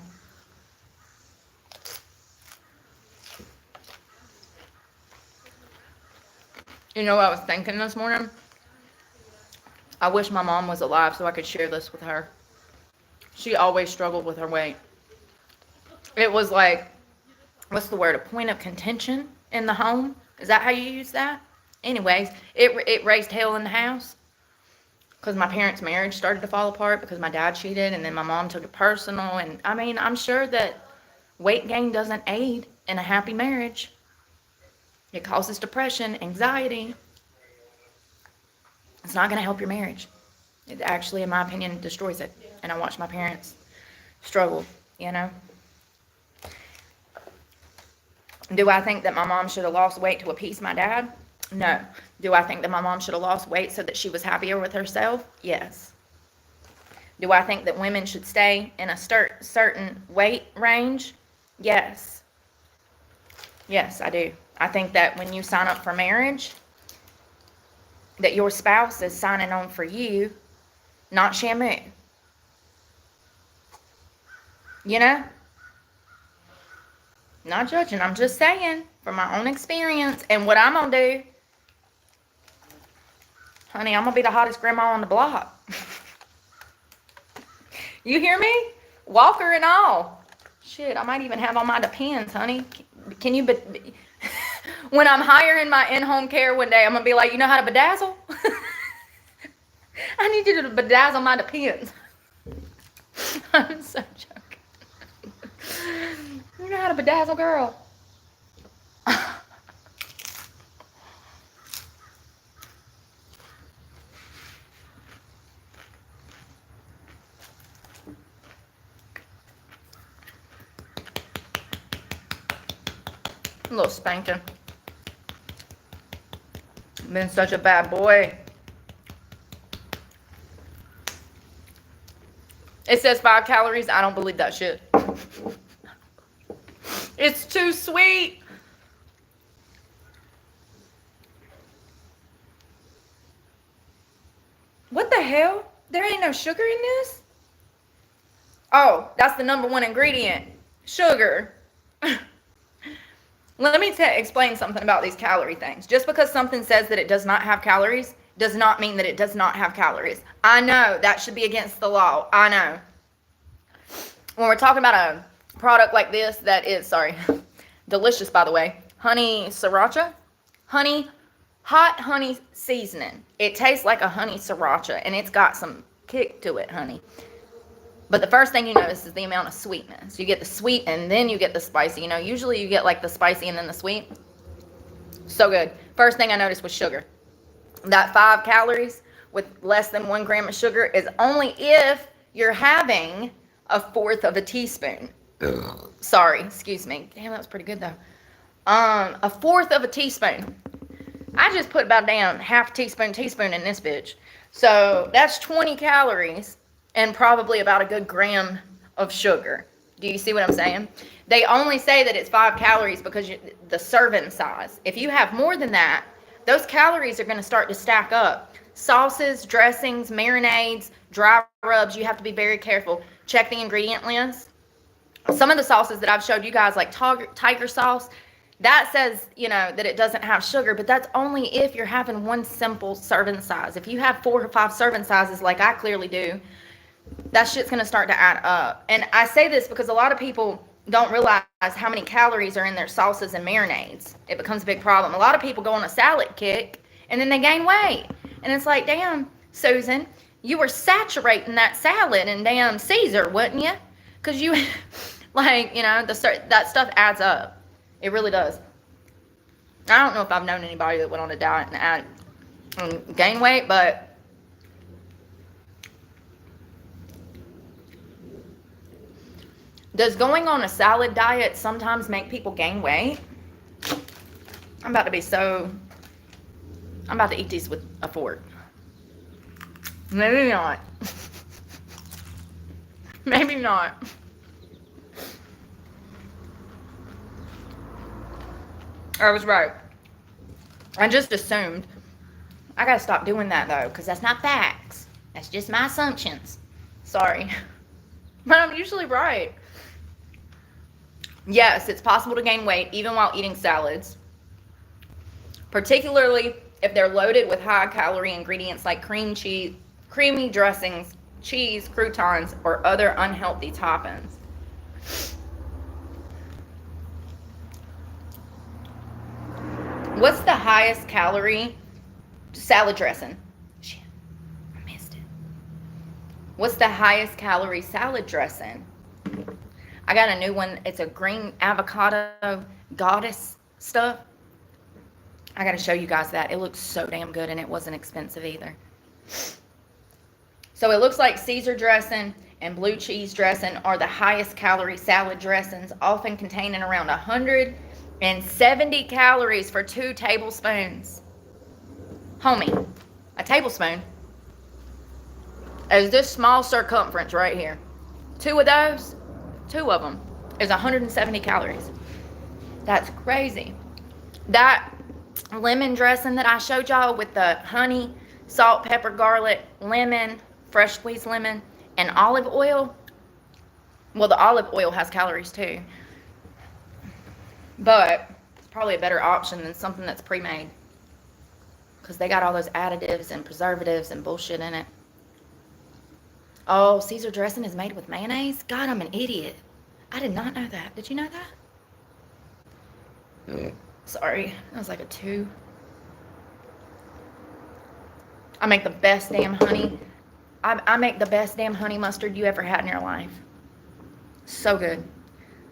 You know what I was thinking this morning? I wish my mom was alive so I could share this with her. She always struggled with her weight. It was like, what's the word? A point of contention in the home? Is that how you use that? Anyways, it raised hell in the house. Because my parents' marriage started to fall apart because my dad cheated, and then my mom took it personal. And I mean, I'm sure that weight gain doesn't aid in a happy marriage. It causes depression, anxiety. It's not going to help your marriage. It actually, in my opinion, destroys it. And I watched my parents struggle, you know. Do I think that my mom should have lost weight to appease my dad? No. Do I think that my mom should have lost weight so that she was happier with herself? Yes. Do I think that women should stay in a certain weight range? Yes. Yes, I do. I think that when you sign up for marriage, that your spouse is signing on for you, not Shamu. You know? Not judging. I'm just saying from my own experience and what I'm going to do. Honey, I'm going to be the hottest grandma on the block. You hear me? Walker and all. Shit, I might even have on my Depends, honey. Can you... When I'm hiring my in-home care one day, I'm going to be like, you know how to bedazzle? I need you to bedazzle my Depends. I'm so joking. You know how to bedazzle, girl. A little spanking. Been such a bad boy. It says 5 calories. I don't believe that shit. It's too sweet. What the hell? There ain't no sugar in this? Oh, that's the number one ingredient. Sugar. Let me explain something about these calorie things. Just because something says that it does not have calories does not mean that it does not have calories. I know that should be against the law. I know. When we're talking about a product like this that is, sorry, delicious by the way, honey sriracha, hot honey seasoning. It tastes like a honey sriracha and it's got some kick to it, honey. But the first thing you notice is the amount of sweetness. You get the sweet and then you get the spicy. You know, usually you get like the spicy and then the sweet. So good. First thing I noticed was sugar. That 5 calories with less than 1 gram of sugar is only if you're having 1/4 of a teaspoon. Sorry, excuse me. Damn, that was pretty good though. 1/4 of a teaspoon. I just put about damn half teaspoon in this bitch. So that's 20 calories and probably about a good gram of sugar. Do you see what I'm saying? They only say that it's 5 calories because the serving size. If you have more than that, those calories are going to start to stack up. Sauces, dressings, marinades, dry rubs, you have to be very careful. Check the ingredient list. Some of the sauces that I've showed you guys, like tiger sauce, that says, you know, that it doesn't have sugar, but that's only if you're having one simple serving size. If you have 4 or 5 serving sizes like I clearly do, that shit's going to start to add up. And I say this because a lot of people don't realize how many calories are in their sauces and marinades. It becomes a big problem. A lot of people go on a salad kick and then they gain weight. And it's like, damn, Susan, you were saturating that salad in damn Caesar, wasn't you? Because you, like, you know, that stuff adds up. It really does. I don't know if I've known anybody that went on a diet and gained weight, but does going on a salad diet sometimes make people gain weight? I'm about to eat these with a fork. Maybe not. Maybe not. I was right. I just assumed. I gotta stop doing that though, because that's not facts. That's just my assumptions. Sorry. But I'm usually right. Yes, it's possible to gain weight even while eating salads, particularly if they're loaded with high-calorie ingredients like creamy dressings, cheese, croutons, or other unhealthy toppings. What's the highest calorie salad dressing? Shit, I missed it. What's the highest calorie salad dressing? I got a new one. It's a green avocado goddess stuff. I got to show you guys that. It looks so damn good, and it wasn't expensive either. So it looks like Caesar dressing and blue cheese dressing are the highest calorie salad dressings, often containing around 170 calories for 2 tablespoons. Homie, a tablespoon is this small circumference right here. 2 of those, 2 of them is 170 calories. That's crazy. That lemon dressing that I showed y'all with the honey, salt, pepper, garlic, lemon, fresh squeezed lemon, and olive oil. Well, the olive oil has calories too, but it's probably a better option than something that's pre-made because they got all those additives and preservatives and bullshit in it. Oh, Caesar dressing is made with mayonnaise? God, I'm an idiot. I did not know that. Did you know that? Sorry, that was like a 2. I make the best damn honey. I make the best damn honey mustard you ever had in your life. So good.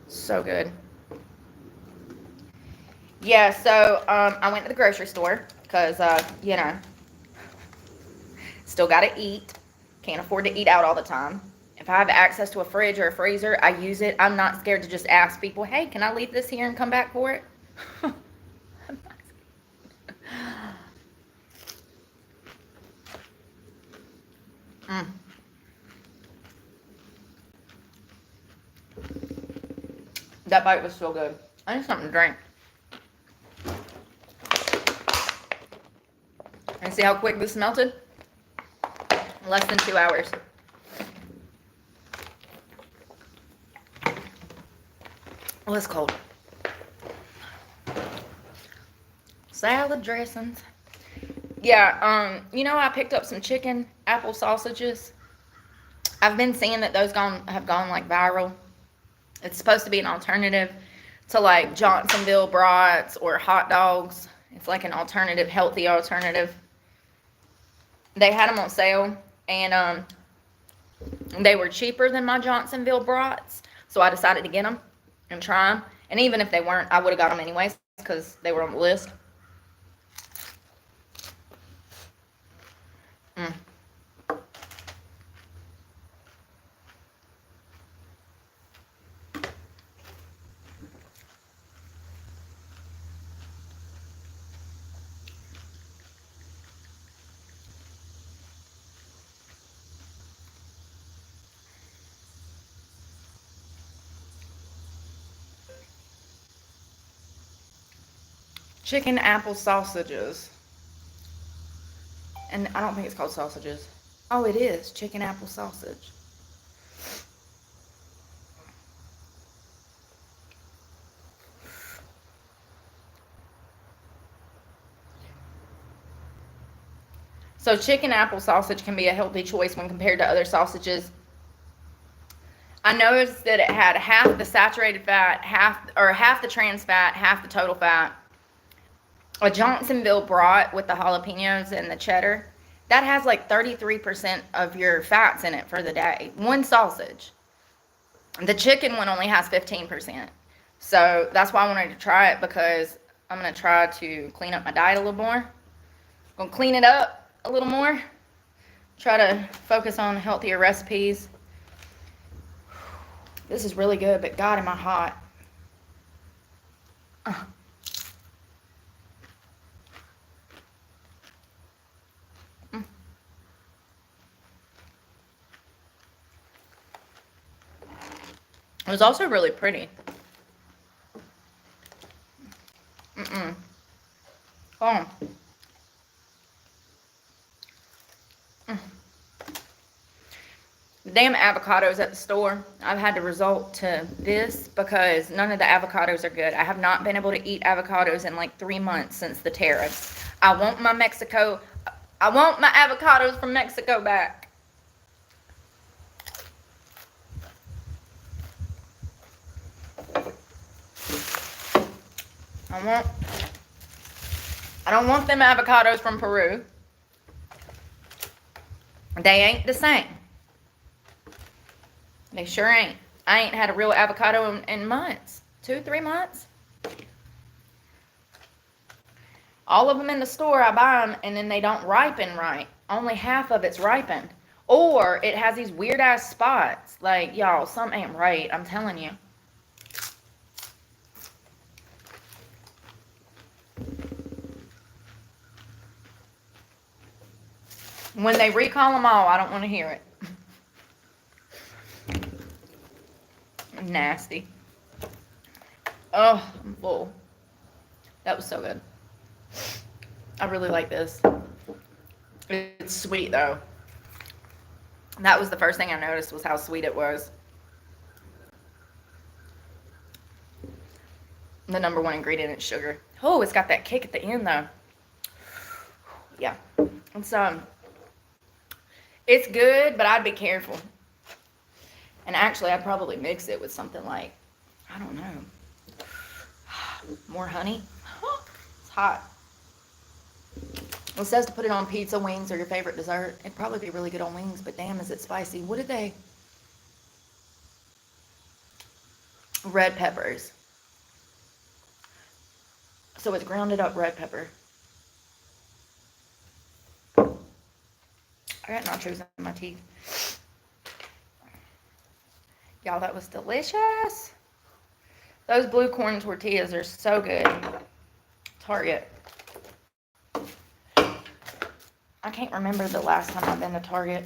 So good. Yeah, so I went to the grocery store because, you know, still got to eat. Can't afford to eat out all the time. If I have access to a fridge or a freezer, I use it. I'm not scared to just ask people, hey, can I leave this here and come back for it? That bite was so good. I need something to drink. And see how quick this melted? Less than 2 hours. Oh, it's cold. Salad dressings. Yeah, you know, I picked up some chicken apple sausages. I've been seeing that those have gone like viral. It's supposed to be an alternative to like Johnsonville brats or hot dogs. It's like an alternative, healthy alternative. They had them on sale, and they were cheaper than my Johnsonville brats, so I decided to get them and try them. And even if they weren't, I would have got them anyways because they were on the list. Mm. Chicken apple sausages. And I don't think it's called sausages. Oh, it is. Chicken apple sausage. So chicken apple sausage can be a healthy choice when compared to other sausages. I noticed that it had half the saturated fat, half the trans fat, half the total fat. A Johnsonville brat with the jalapenos and the cheddar, that has like 33% of your fats in it for the day. One sausage. The chicken one only has 15%. So that's why I wanted to try it, because I'm going to try to clean up my diet a little more. I'm going to clean it up a little more. Try to focus on healthier recipes. This is really good, but God, am I hot. It was also really pretty. Oh. The damn avocados at the store, I've had to resort to this because none of the avocados are good. I have not been able to eat avocados in like 3 months since the tariffs. I want my avocados from Mexico back. I don't want them avocados from Peru. They ain't the same. They sure ain't. I ain't had a real avocado in months. 2-3 months. All of them in the store, I buy them, and then they don't ripen right. Only half of it's ripened. Or it has these weird-ass spots. Like, y'all, something ain't right. I'm telling you. When they recall them all, I don't want to hear it. Nasty. Oh, I'm full. That was so good. I really like this. It's sweet, though. That was the first thing I noticed, was how sweet it was. The number one ingredient is sugar. Oh, it's got that kick at the end, though. Yeah. It's good, but I'd be careful. And actually, I'd probably mix it with something like, I don't know, more honey. It's hot. It says to put it on pizza, wings, or your favorite dessert. It'd probably be really good on wings, but damn, is it spicy. What did they? Red peppers. So it's grounded up red pepper. I got nachos in my teeth. Y'all, that was delicious. Those blue corn tortillas are so good. Target. I can't remember the last time I've been to Target.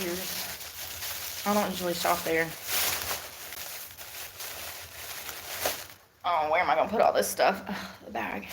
Years. I don't usually shop there. Oh, where am I going to put all this stuff? Ugh, the bag.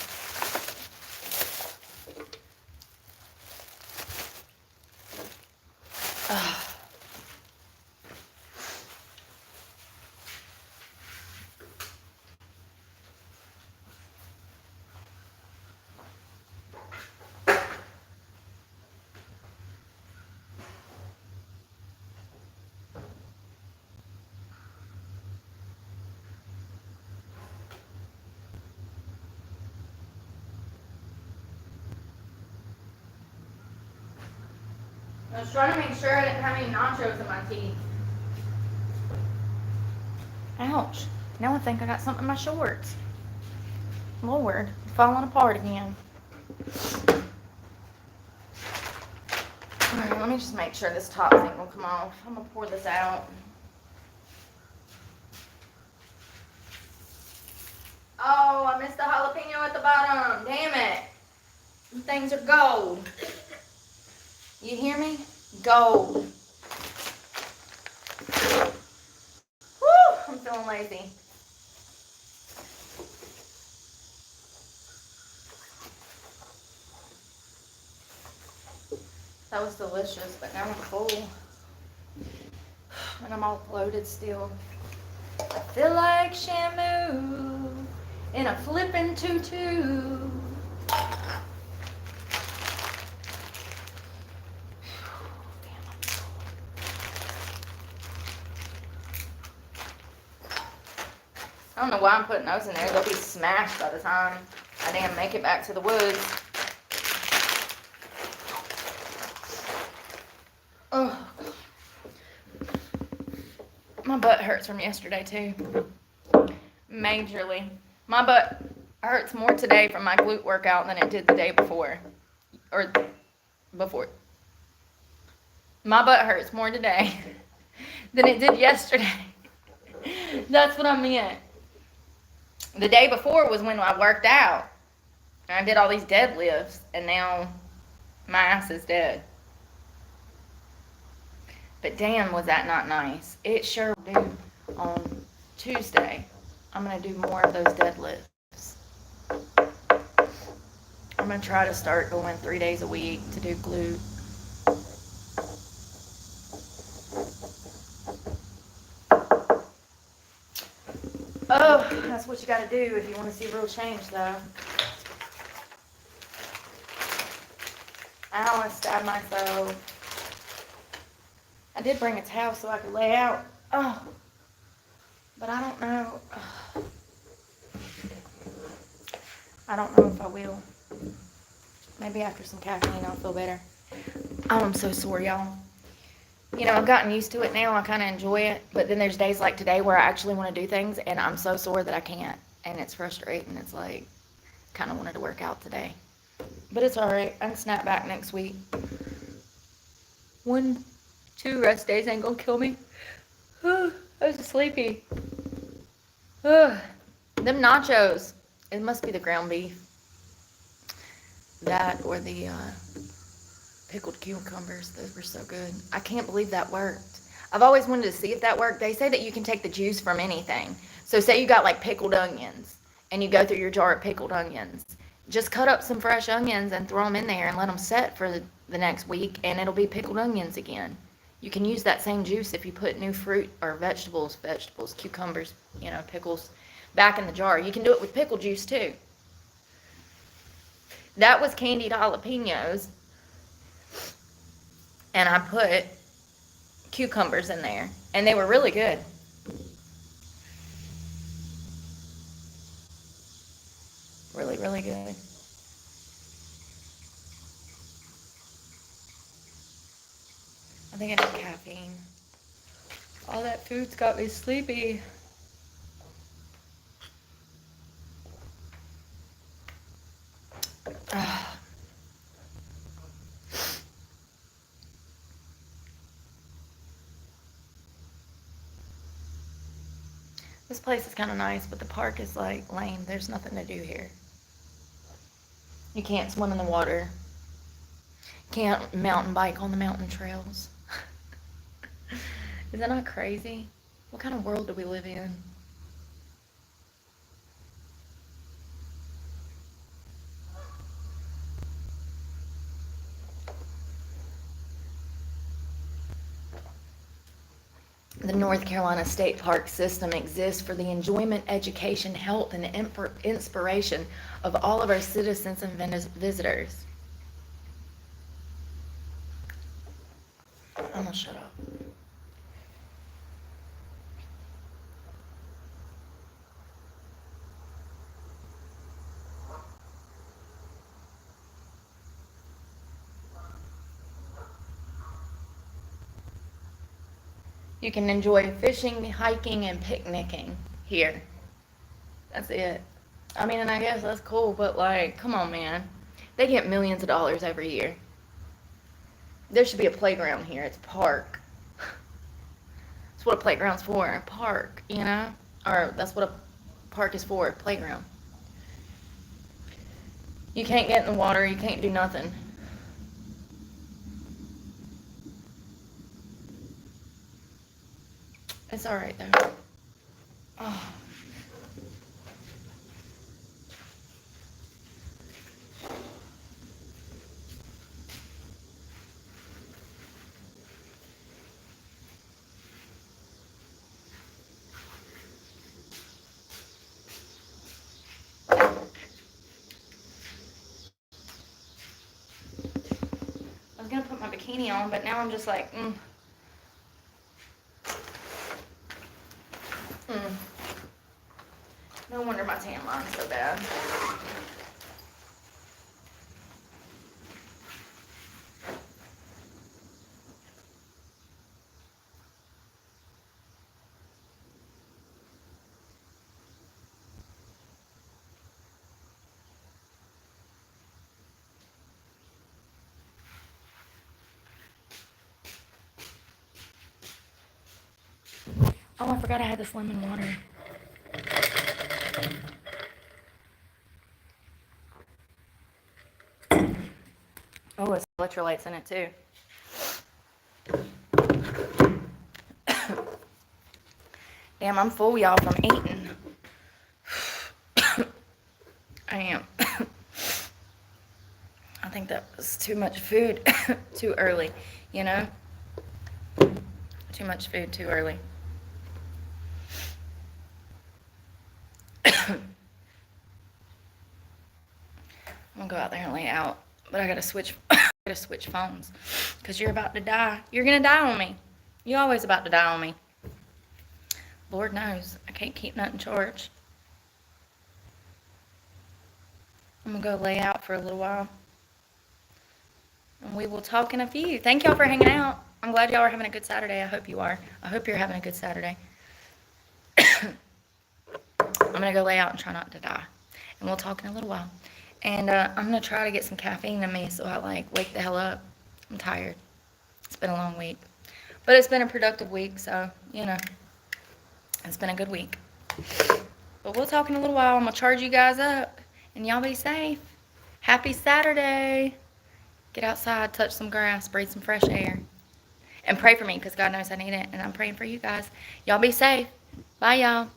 I was trying to make sure I didn't have any nachos in my teeth. Ouch. Now I think I got something in my shorts. Lord, falling apart again. Alright, let me just make sure this top thing will come off. I'm gonna pour this out. Oh, I missed the jalapeno at the bottom. Damn it. Things are gold. You hear me? Gold. Woo! I'm feeling lazy. That was delicious, but now I'm full. And I'm all bloated still. I feel like Shamu in a flippin' tutu. I don't know why I'm putting those in there. They'll be smashed by the time I damn make it back to the woods. Oh, my butt hurts from yesterday too. Majorly. My butt hurts more today from my glute workout than it did the day before. Or before. My butt hurts more today than it did yesterday. That's what I meant. The day before was when I worked out. And I did all these deadlifts. And now my ass is dead. But damn, was that not nice. It sure do. On Tuesday, I'm going to do more of those deadlifts. I'm going to try to start going 3 days a week to do glute. Oh, that's what you got to do if you want to see real change, though. I don't want to stab myself. I did bring a towel so I could lay out. Oh, but I don't know. I don't know if I will. Maybe after some caffeine I'll feel better. Oh, I'm so sore, y'all. You know, I've gotten used to it now. I kind of enjoy it. But then there's days like today where I actually want to do things, and I'm so sore that I can't. And it's frustrating. It's like, kind of wanted to work out today. But it's all right. I can snap back next week. 1, 2 rest days ain't gonna kill me. I was sleepy. Them nachos. It must be the ground beef. That or the pickled cucumbers. Those were so good. I can't believe that worked. I've always wanted to see if that worked. They say that you can take the juice from anything. So say you got like pickled onions and you go through your jar of pickled onions. Just cut up some fresh onions and throw them in there and let them set for the next week, and it'll be pickled onions again. You can use that same juice if you put new fruit or vegetables, cucumbers, you know, pickles, back in the jar. You can do it with pickle juice too. That was candied jalapenos, and I put cucumbers in there, and they were really good. Really, really good. I think I need caffeine. All that food's got me sleepy. This place is kind of nice, but the park is like lame. There's nothing to do here. You can't swim in the water. Can't mountain bike on the mountain trails. Is that not crazy? What kind of world do we live in? The North Carolina State Park system exists for the enjoyment, education, health, and inspiration of all of our citizens and visitors. I'm gonna shut up. You can enjoy fishing, hiking, and picnicking here. That's it. I mean, and I guess that's cool, but like, come on, man. They get millions of dollars every year. There should be a playground here. It's a park. That's what a playground's for, a park, you know? Or that's what a park is for, a playground. You can't get in the water, you can't do nothing. It's alright though. Oh. I was gonna put my bikini on, but now I'm just like, No wonder my tan line's so bad. Oh, I forgot I had this lemon water. Oh, it's electrolytes in it too. Damn, I'm full, y'all, from eating. I am. I think that was too much food too early, you know? Too much food too early. I'm gonna go out there and lay out, but I gotta switch phones because you're about to die. You're gonna die on me. You're always about to die on me. Lord knows I can't keep nothing charged. I'm gonna go lay out for a little while, and we will talk in a few. Thank y'all for hanging out. I'm glad y'all are having a good Saturday. I hope you are. I hope you're having a good Saturday. I'm gonna go lay out and try not to die, and we'll talk in a little while. And I'm gonna try to get some caffeine in me so I like wake the hell up. I'm tired. It's been a long week, but it's been a productive week, so you know, it's been a good week. But we'll talk in a little while. I'm gonna charge you guys up, and y'all be safe. Happy Saturday. Get outside, touch some grass, breathe some fresh air, and pray for me because God knows I need it, and I'm praying for you guys. Y'all be safe. Bye, y'all.